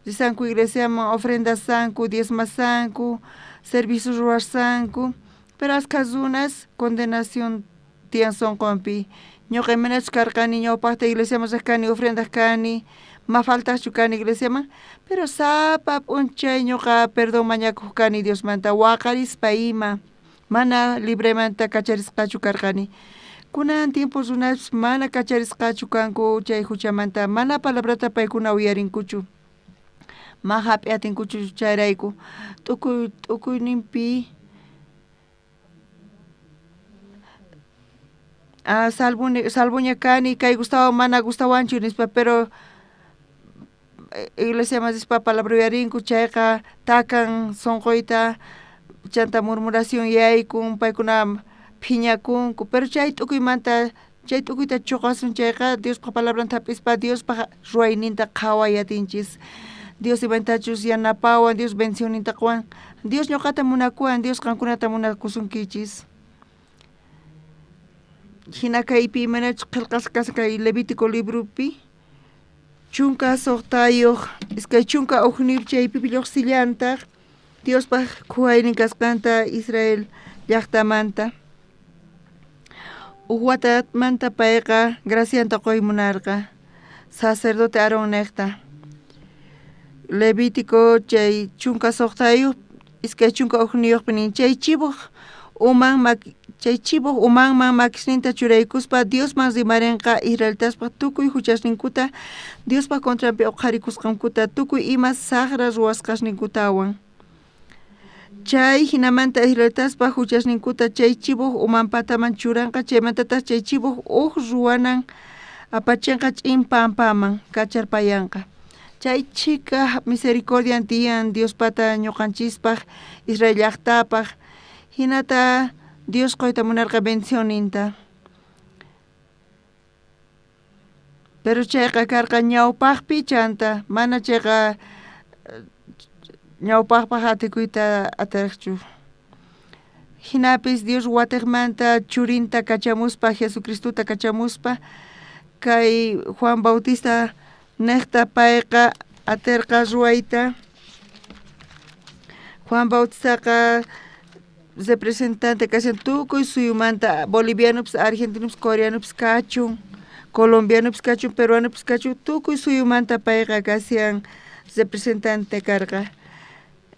risanku iglesiaman ofrendasanku diezmasanku servicios ruarsanku, pero ascazunas condenación tian son compi. Ñoqa menas karkani ñawpaqta iglesia mas kani ofrendas kani, ma falta chukani iglesia ma, pero sapa punchay ñoqa perdón mañakuq kani Dios manta waqarispa ima, mana libremente kacharisqachu karkani. Kunan tiempos unas mana kacharisqachu kanku chay huchamanta, mana palabrata paykuna uyarinkuchu. Ma hap'yatinkuchu chayrayku. Tukuy nimpi salvoña kani kay Gustavo mana gustawanchu nispa, pero iglesia más dispa palabra uyarinku chayqa takan sonqoyta chanta murmuración yaykun paykuna phiñakunku, pero chay tukuymanta chay tukuyta chuqasun chayqa Diospa palabranta hap'ispa Diospa ruwayninta qhawayatinchis. Dios ibantachus yanapawan, Dios bendicioninta qawan, Dios ñuqata munakuwan, Dios qankunata munakusunkichis. Hina kaypi manach qillqasqa kay Levítico librupi chunka soqtayuq iskay chunka uqnip chaypi lluqsillantaq Diospa quwaynin kasqanta Israel llaqtamanta. Uqwatamanta payqa gracianta quymunarqa sacerdote Aarón neqta. Levítico chay chunka soqtayuq iskay chunka uqniyuqpi nin chay chibuq umanman makisninta churaykuspa Diosman rimarinqa Israeltaspa tukuy huchasninkuta Diospa contrapi uqharikusqankuta tukuy ima saqra ruwasqasninkutawan. Chay hinamanta Israeltaspa huchasninkuta chay chibuq umanpataman churanqa chaymantatas chay chibuq ruwanan apachinqa ch'in pampaman kacharpayanqa. Chay chika misericordia tiyan Diospata ñuqanchispaq Israel llaqtapaq hinata Dios qoyta munarqa bendicioninta. Pero chayqa karqa ñawpaqpi chanta, mana chayqa ñawpaqpaq atikuyta atariqchu. Hinapis Dios watiqmanta churinta kachamuspa, Jesucristuta kachamuspa, kay Juan Bautista neqta payqa atirqa ruwayta. Juan Bautistaqa representante kasan tukuy suyumanta bolivianopis, argentinopis, coreanopis kachun, colombianopis kachun, peruanopis kachun, tukuy suyumanta payqa kasian representante karqa.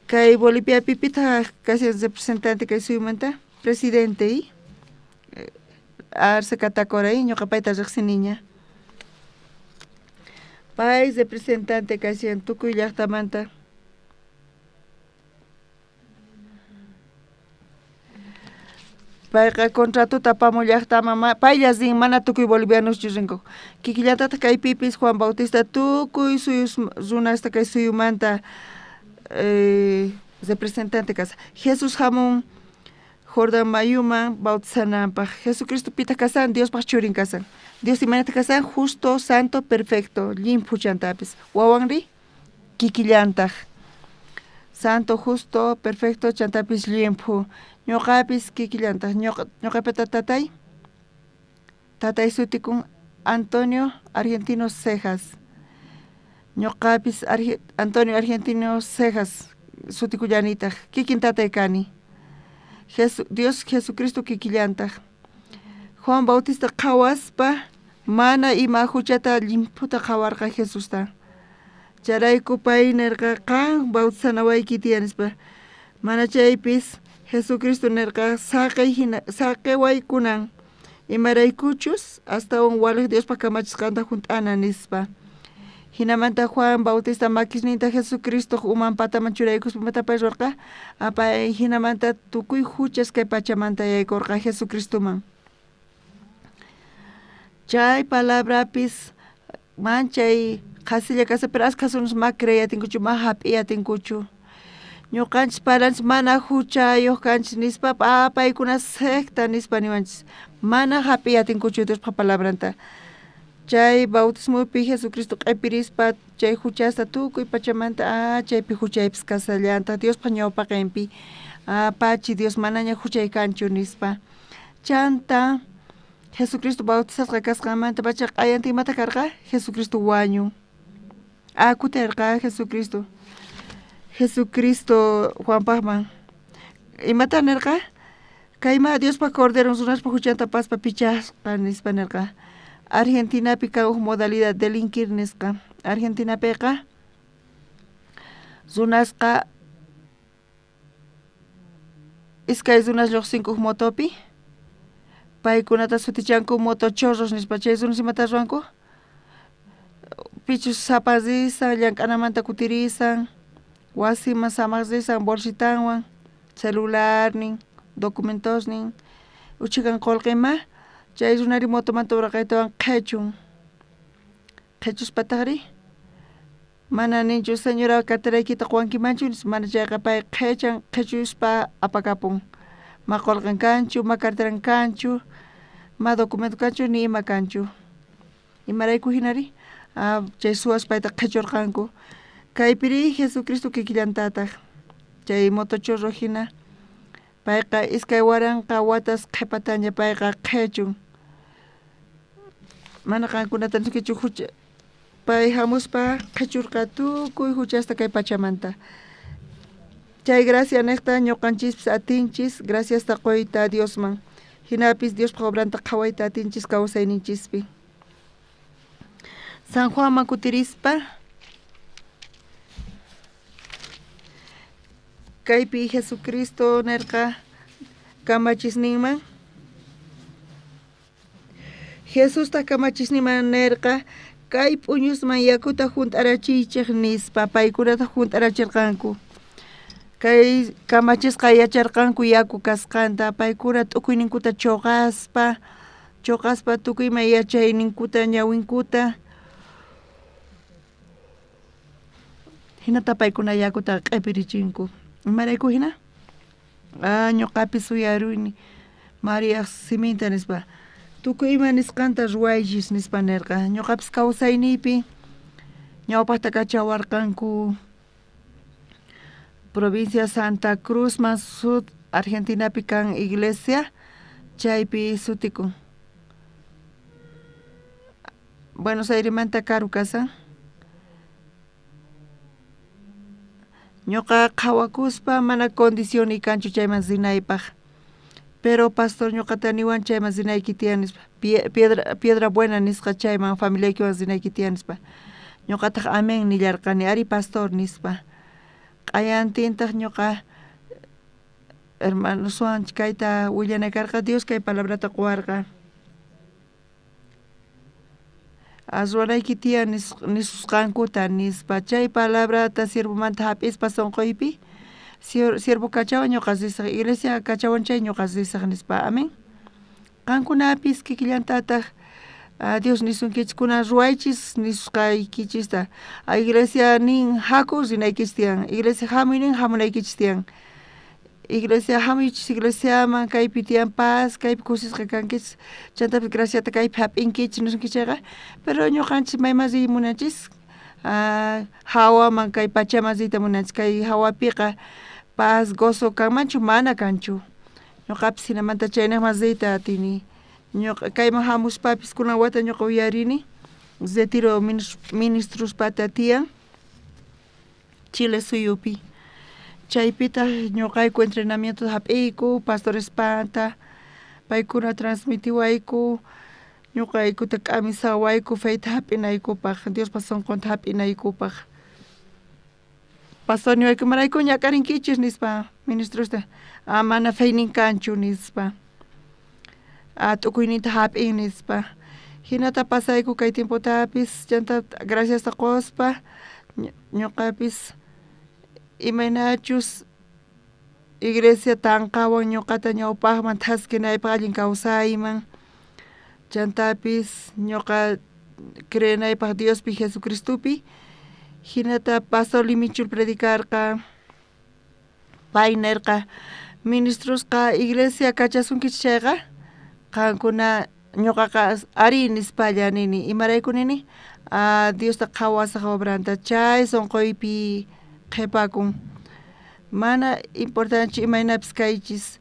Kay Boliviapi pita kasian representante kay suyumanta presidente Arce Catacora ñuqa payta riqsiniña. Pay representante kasian tukuy llaqtamanta. Payqa contratuta apamuq llaqtaman payllas rin mana tukuy bolivianos rinku. Kikillatata kaypipis Juan Bautista tukuy suyus runasta kay suyumanta representante kasa. Jesús hamun Jordán mayuman bautizananpaq. Jesucristo pita kasan Diospaq churin kasan. Dios imanata kasan justo, santo, perfecto, limpu chantapis. Wawanri kikillantaq. Santo, justo, perfecto, chantapis limpu. Ñuqapis kikillantaq. Ñuqapita tatay sutikun Antonio Argentino Cejas. Ñuqapis Antonio Argentino Cejas sutikullanitaq. Kikin tatay kani. Dios Jesucristo kikillantaq. Juan Bautista qhawaspa mana ima huchata limputa qhawarqa Jesusta. Charayku pay nirqa qan bautizanawayki tiyanispa. Mana chaypis Jesucristo nirqa saqay waykunan imaraykuchus hasta un walik Diospa kamachisqanta junt'ana nispa. Hinamanta Juan Bautista makisninta Jesucristo umanpataman churaykuspa matapay rurqa apay hinamanta tukuy huchas kay pachamanta yaykurqa Jesucristoman. Chay palabrapis manchay qasilla kasa pero asqasunos ma creyatinkuchu ma hap'iyatinkuchu. Ñuqanchis paranchis mana huchayuq kanchis nispa paykuna secta nispa niwanchis mana hap'iyatinkuchu Diospa palabranta. Chay bautismupi Jesucristo q'ipirispa chay huchasta tukuy pachamanta chaypi huchaypis kasallanta Diospa ñawpaqinpi pachi Dios manaña huchay kanchu nispa. Chanta Jesucristo bautizasqa kasqamanta pacha q'ayanti imata karqa Jesucristo wañun. Kutirqa Jesucristo Juanpaqman imata nerqa kayma Dios pa cordero unas pa huchanta paz pa pichas nispa nerqa Argentina pica modalidad delinquir nisqa Argentina peqa zunasqa iskay zunas lluq 5 motopi paykunata sutichanku motochorros nispa chay zunas imata ruanku pichus sapasisan llank'anamanta kutirisan wasiman samaqsisan bolsitanwan celular nin documentos nin uchikan qolqima chay runari motomanta uraqaytawan qhechuspatajri mana ninchu señora carteraykita quwankimanchu mana chayqa pay qhechuspa apakapun ma qolqan kanchu ma carteran kanchu ma documento kanchu ni ima kanchu imarayku hinari chay suwas payta qhechurqanku kaypiri Jesucristo kikillantataq chay motochorro hina payqa iskay waranqa watas qhipataña payqa qhechun mana qankunata nikichu hucha pay hamuspa qhechurqa tukuy huchasta kay pachamanta chay gracia niqta ñuqanchis atinchis gracias ta qoyta Diosman hinapis Diospa obranta qhawayta atinchis kawsayninchispi San Juanman kutirispa kaypi Jesucristo nerqa kamachisninman Jesús ta kamachisninman nerqa kay puñusman yakuta junt'arachichiq nispa paykunata junt'arachirqanku kay kamachisqa yacharqanku yaku kasqanta paykuna t'ukuyninkuta chuqaspa tukuyman yachayninkuta ñawinkuta hinata paykuna yakuta q'ipirichinku imarayku hina ñuqapis uyaruyni María Siminta nispa tukuyman nisqanta ruwaychis nispa nerqa ñuqapis kawsaynipi ñawpaqta kachawarqanku provincia Santa Cruz más sud Argentinapi kan iglesia chaypi sutikun Buenos Aires manta karu kasan ñuqa qhawakuspa mana condición kanchu chayman zinaypaq pero pastor ñuqata niwan chayman zinayki tiyan nispa piedra buena nisqa chayman familiaykiwan zinayki tiyan nispa ñuqataq amen nillarqani ari pastor nispa q'ayantintaq ñuqa hermano Suan kayta willanakarqa Dios kay palabrata quwarqa ruanayki tiyan nisusqankuta nispa chay palabrata siervomanta hap'ispa sunquypi siervo kachawan ñuqa sisaq iglesia kachawan chay ñuqa sisaq nispa amen qankunapis kikillantataq Dios nisunkichis kuna ruwaychis nisusqaykichista iglesia nin haku rinaykichis tiyan iglesia hamuy nin hamunaykichis tiyan iglesia hamuychis iglesiaman kaypi tiyan paz kaypi kusisqa kankichis chantapis graciata kaypi hap'inkichis nisunkichayqa pero ñuqanchis maymasri munanchis hawaman kay pachamasita munanchis kay hawapiqa paz gozo kanmanchu mana kanchu ñuqapis hinamanta chaynaq masita atini ñuqa kayman hamuspapis kunan wata ñuqa uyarini retiro ministros pata tiyan Chile suyupi chaypita ñuqayku entrenamiento hap'iyku pastores pata paykuna transmitiwayku ñuqaykuta k'amisawayku feyta hap'inaykupaq Diospa sunqunta hap'inaykupaq pastor niwayku marayku ñakarinkichis nispa ministrosta mana feynin kanchu nispa t'ukuyninta hap'in nispa hinata pasayku kay tiempotapis chanta gracias ta quspa ñuqapis imaynachus iglesia tanqawan ñuqata ñawpaqman thaskinaypaq allin kawsayman chantapis ñuqa creyanaypaq Diospi Jesucristupi hinata pastor limichul predicarqa pay nerqa ministrosqa iglesia kachasunkichis chayqa qankuna ñuqaqa ari nispalla nini imarayku nini Diosta qhawasaq obranta chay sunquypi qhipakun mana importante imaynapis kaychis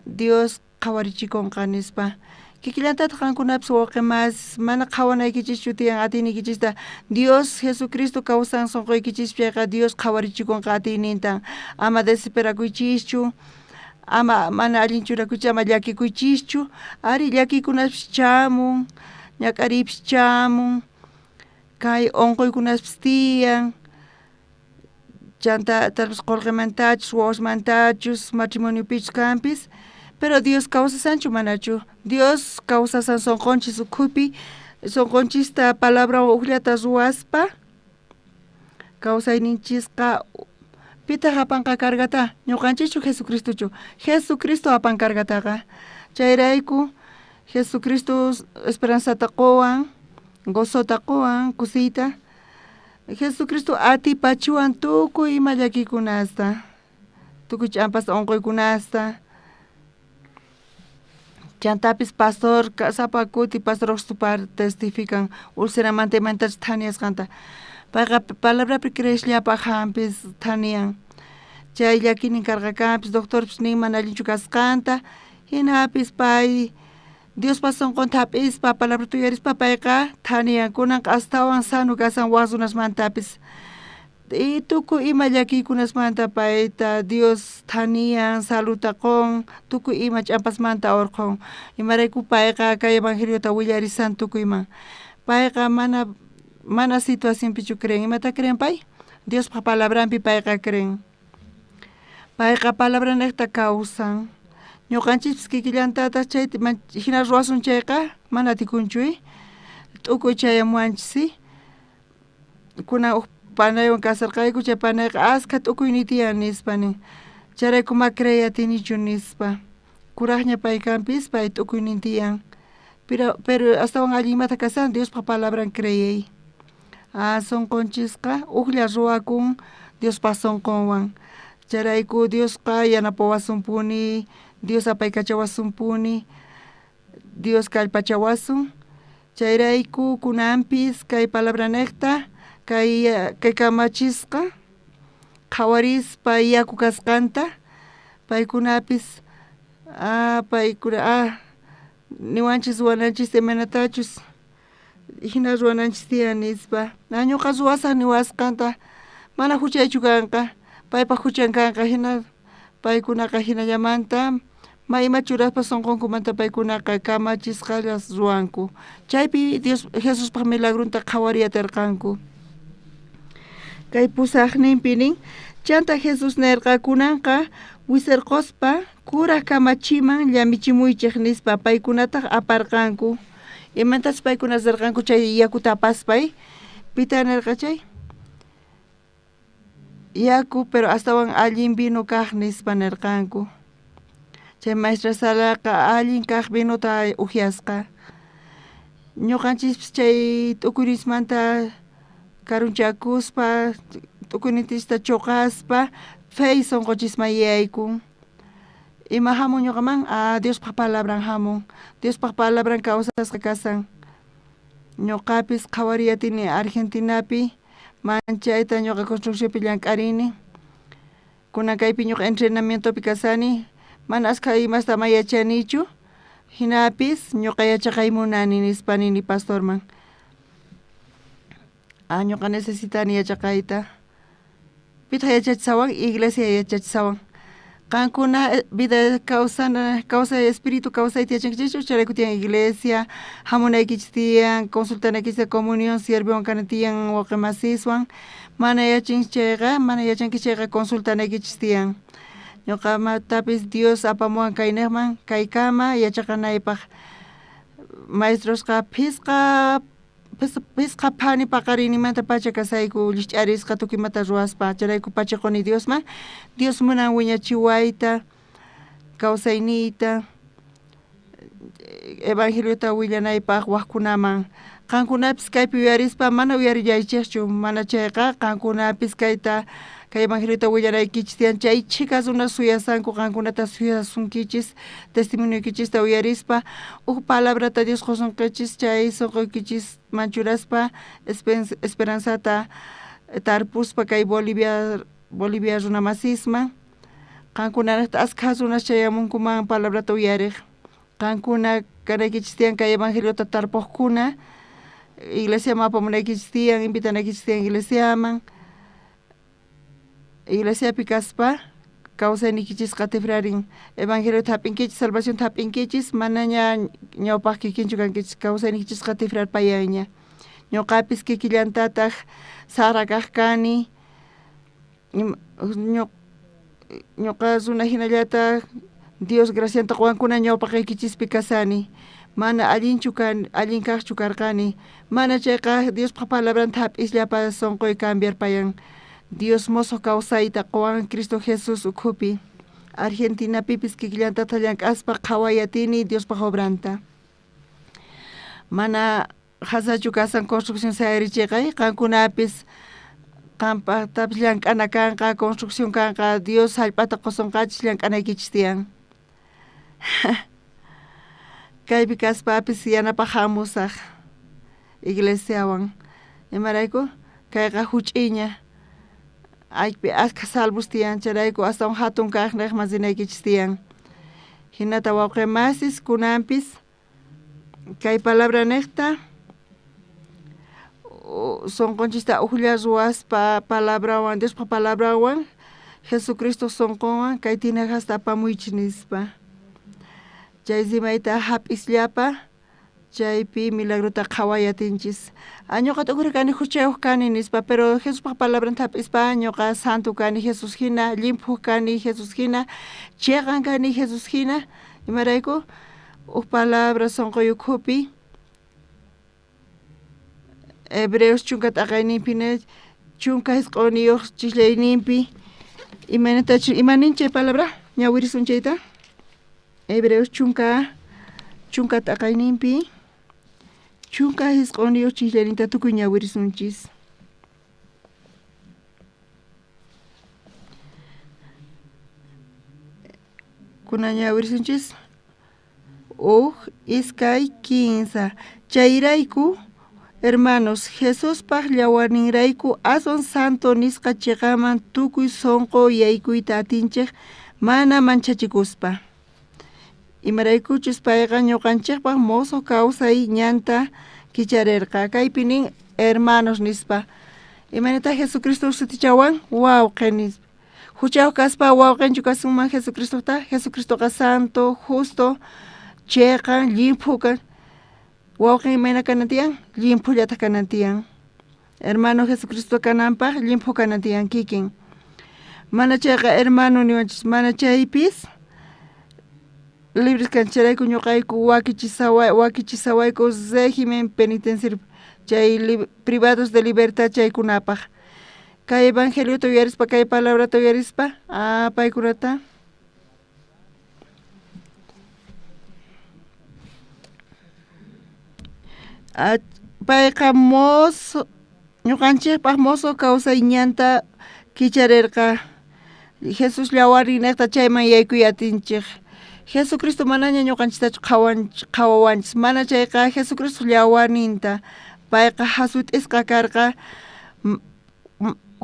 Dios qhawarichikunqa nispa kikillantataq qankunapis wawqimas mana qhawanaykichis tiyan atinikichista Dios Jesucristo kawsan sunquykichis chayqa Dios qhawarichikunqa atinintan ama desesperakuychischu ama mana allin churakuchi ama llakikuychischu ari llakikunapish chamun ñak'aripish chamun kay onquykunapish tiyan chanta talvez qolqimantachus wawasmantachus matrimoniopich kanpis pero Dios kawsasanchu manachu Dios kawsasan sonqonchis ukhupi sonqonchista palabra uqllata ruwaspa kawsayninchisqa pitaq apanqa kargata ñuqanchikchu Jesucristo apan kargataqa chayrayku Jesucristo esperanzata quwan gozota quwan kusita Jesucristo atipachuwan tukuy ima llakikunasta tukuy ch'ampas onquykunasta chantapis pastor sapa kuti pastor oqstupar testifican ulceramanta imantachu thaniasqanta payqa palabrapi creishllapaq hampis thanian chay llakinin karqakanpis doctorpis nin mana allinchu kasqanta hinapis pay Dios sonqonta hap'ispa palabra tuyarispa payqa thanian kunanqa astawan sanu kasan wasunasmantapis y tukuy ima llakiykunasmanta payta Dios thanian saluta qon tukuy ima ch'ampasmanta orqon imarayku payqa kay evangeliota willarisan tukuyman payqa mana situacionpichu creen imata creen pay Dios palabranpi payqa creen payqa palabra niqta kawsan ñuqanchikpis kikillantata chay hina ruwasun chayqa mana atikunchu t'ukuy chayamuanchis kunan panaywan kasarqayku chay panayqa askha t'ukuyni tiyan nispani chayrayku ma creatinichu nispa kuraqña pay kanpis pay t'ukuynin tiyan pero astawan allimata kasan Diospa palabran creyay sonqonchisqa uqlla ruwakun Diospa sonqonwan chayrayku Diosqa yanapawasunpuni Dios apaykachawasunpuni Dios kallpachawasun chayrayku kunanpis kay palabra niqta kay kamachisqa qhawarispa yaku kasqanta paykunapis paykuna niwanchis ruwananchis imanatachus hina ruwananchis tiyan nispa ñuqa ruwasaq niwasqanta mana huchaychu kanqa paypaq huchan kanqa hina paykunaqa hinallamanta ima churaspa sonqonkumanta paykunaqa kamachisqallas ruwanku chaypi Dios Jesuspaq milagrunta qhawariyarqanku kay pusaqninpinin chanta Jesus nirqa kunanqa wisirquspa kuraq kamachiman llamichimuychik nispa paykunataq aparqanku imantachu paykuna sirqanku chay yakuta apaspay pita nirqa chay yaku pero astawan allin vino kaq nispa nirqanku chay maestra Salaqa allin kaq vinuta upiasqa ñuqanchikpis chay t'ukuynismanta karunchakuspa t'ukuynitista chuqaspa fey sonqochisma yaykun ima hamun ñuqaman Diospaq palabran hamun Diospaq palabran kawsasqa kasan ñuqapis qhawariyatini Argentinapi manchayta ñuqa construccionpi llank'arini kunan kaypi ñuqa entrenamientopi kasani mana askha imasta mayachanichu hinapis ñuqa yachaqay munani nispanini pastorman ñuqa necesitani yachaqayta pitaq yachachisawan iglesia yachachisawan qankuna vida causa espíritu kawsayta yachankichikchu charayku tiyan iglesia hamunaykichis tiyan consultanaykichis comunión sierviwan kana tiyan waqi masiswan mana yachankichis chayqa consultanaykichis tiyan ñuqamatapis Dios apamuwan kayniqman kaykama yachaqanaypaq maestrosqa pisqa phani paqarinimanta pacha kasayku llich'arisqa tukuymanta ruwaspa charayku pachaquni Diosman Dios munan wiñachiwayta kawsayniyta evangeliota willanaypaq waqkunaman qankunapis kaypi uyarispa mana uyarillaychikchu mana chayqa qankunapis kay evangeliota willanaykichis tiyan chay chikasuna suyasanku qankunata suyasunkichis testimoniokichista uyarispa palabrata Dios qosunqichis chay sonquykichis manchuraspa esperanzata tarpuspa kay Bolivia runamasisman qankunata askha runas chayamunkuman palabrata uyariq qankuna kanaykichis tiyan kay evangeliota tarpuqkuna iglesiaman apamunaykichis tiyan invitanaykichis tiyan iglesiapi kaspa kawsaynikichis qatifrarin evangelio thapinkichis salvación thapinkichis manaña ñawpaq kikinchu kankichis kawsaynikichis qatifrar payaña ñuqapis kikillantataq saqrakaq kani ñuqa runa hinallataq Dios gracianta quwankuna ñawpaq qaykichispi kasani mana allinchu allin kaqchu karqani mana chayqa Diospaq palabranta hap'isllapa sunquy cambiar payan Dios mozo kawsayta quwan Cristo Jesús ukhupi Argentinapipis kikillantata llank'aspa qhawayatini Diospaq obranta mana hasachu kasan construcción sayarichayqa qankunapis qampaqtapis llank'ana kanqa construcción kanqa Dios hallp'ata qusunqachis llank'anaykichis tiyan kaypi kaspapis yanapaq hamusaq iglesiawan imarayku kayqa huch'iyña aypi ashka salvos tiyan charayku astawan hatun kaqnaq masinaykichis tiyan hinata wawqimasis kunanpis kay palabra niqta sonqonchista uqlla ruwaspa palabrawan Diospa palabrawan Jesucristo sonqonwan kay tina hasta apamuychis nispa chay simayta hap'isllapa chaypi milagrota qhawayatinchis ñuqa t'uqri kani huchayuq kani nispa pero Jesuspaq palabranta hap'ispa ñuqa santo kani Jesus hina limpu kani Jesus hina chayqan kani Jesus hina imarayku uq palabra sonqoy ukhupi Hebreos chunka t'aqayninpi chunka hisq'uniyuq chishlayninpi imanincha palabra ñawirisun chayta Hebreos chunka t'aqayninpi chunka hisq'uniyuq chishlayninta tukuy ñawirisunchis kuna ñawirisunchis iskay 15 chayrayku hermanos Jesuspaq llawarninrayku aswan santo nisqa chiqaman tukuy sonqo yaykuyta atinchik mana manchachikuspa imaraykuchus payqa ñuqanchikpaq mozo kawsay ñanta kicharirqa kaypi nin hermanos nispa imanita Jesucristo sutichawan wawqi nispa huchayuq kaspa wawqinchu kasunman Jesucristoqa santo justo chayqa limpuqa wawqin imayna kanantiyan limpullata kanantiyan hermano Jesucristo kananpaq limpu kanantiyan kikin mana chayqa hermano niwanchis mana chaypis libres kancharayku ñuqayku wakichisawayku régimen penitenciario chay privados de libertad chaykunapaq kay evangelio uyarispa kay palabra uyarispa paykunata payqa mozo ñuqanchikpaq mozo kawsay ñanta kicharirqa Jesús llawarnin niqta chayman yaykuy atinchik Jesucristo manaña ñuqanchiktachu qhawawanchis mana chayqa Jesucristo llawarninta payqa hasut'isqa karqa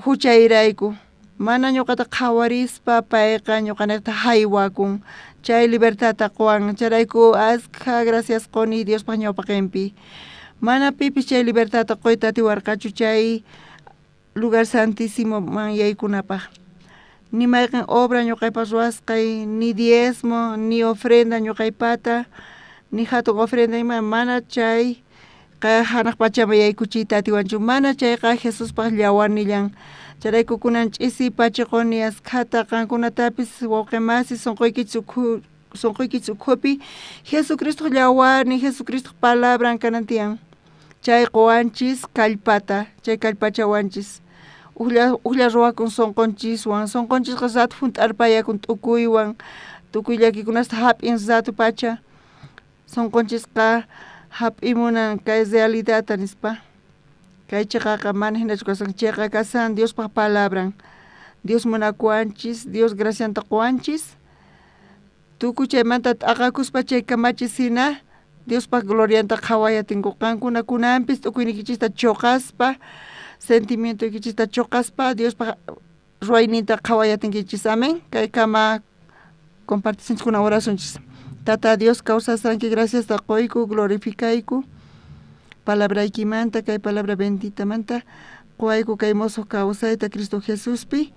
huchayrayku mana ñuqata qhawarispa payqa ñuqaniqta haywakun chay libertadta quwan charayku askha gracias quni Diospaq ñawpaqinpi mana pipis chay libertadta quyta atiwarqachu chay lugar santísimo man yaykunapaq ni mayqin obra ñuqaypaq ruwasqay ni diezmo ni ofrenda ñuqaypata ni hatun ofrenda ima mana chay hanaq pachama yaykuchiyta atiwanchu mana chayqa Jesuspaq llawarnillan charayku kunan ch'isi pachiquni askhata qankunatapis wawqimasis sunquykichis ukhupi Jesucristo llawarni Jesucristo palabran kanantiyan chay quwanchis kallpata chay kallpachawanchis uqlla ruwakun sunqonchiswan sunqonchisqa zatu hunt'arpayakun t'ukuywan tukuy llakikunasta hap'in zatu pacha sunqonchisqa hap'imunan kay realidadta nispa kay chayqa mana hinachu kasan chayqa kasan Diospaq palabran Dios munakuwanchis Dios gracianta quwanchis tukuy chaymanta t'aqakuspa chay kamachis hina Diospaq glorianta qhawayatinkuq qankuna kunanpis t'ukuynikichista chuqaspa sentimiento kichista chuqaspa Diospaq ruwayninta qhawayatinkichis amén kay kama compartisinchis kuna oracionchis Tata Dios kawsasanki gracias ta quyku glorificayku palabraykimanta kay palabra benditamanta quwayku kay mozo kawsayta Cristo Jesuspi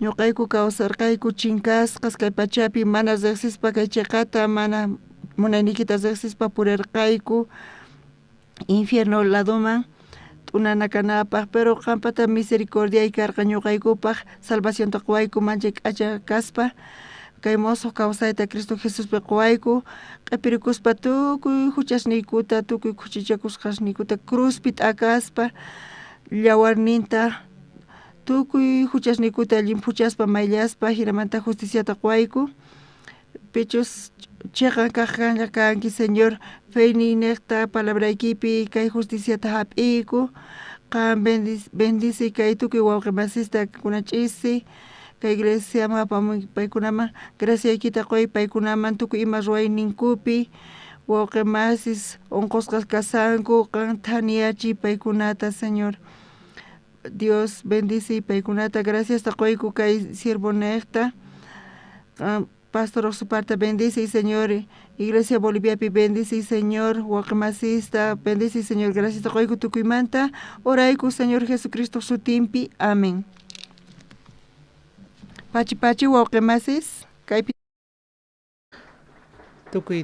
ñuqayku kawsarqayku chinkasqas kay pachapi mana riqsispa kay chiqata mana munaynikita riqsispa purirqayku infierno ladoman t'unanakanapaq, pero qampata misericordia karqa ñuqaykupaq salvación quwayku mancha k'acha kaspa kay mozo kawsayta Cristo Jesuspi quwayku q'ipirikuspa tukuy huchasniykuta tukuy kuchichakusqasniykuta cruzpi t'akaspa llawarninta tukuy huchasniykuta llimpuchaspa mayllaspa hinamanta justiciata quwayku pichus chiqa kaqlla kanki Señor feyni niqta palabraykipi kay justiciata hap'iyku qan bendice kay tukuy wawqi masista kunach'isi kay iglesia apamuy paykunaman graciaykita qoy paykunaman tukuy ima ruwayninkupi wawqi masis unqusqa kasanku qan thaniyachiy paykunata Señor Dios bendice paykunata gracias taquyku kay siervo niqta Pastor Oxuparta bendice Señor Iglesia Boliviapi bendice Señor wawqi masista bendice Señor gracias taquyku tukuymanta orayku Señor Jesucristo sutimpi amén. Pachi wawqi masis kaypi tukuy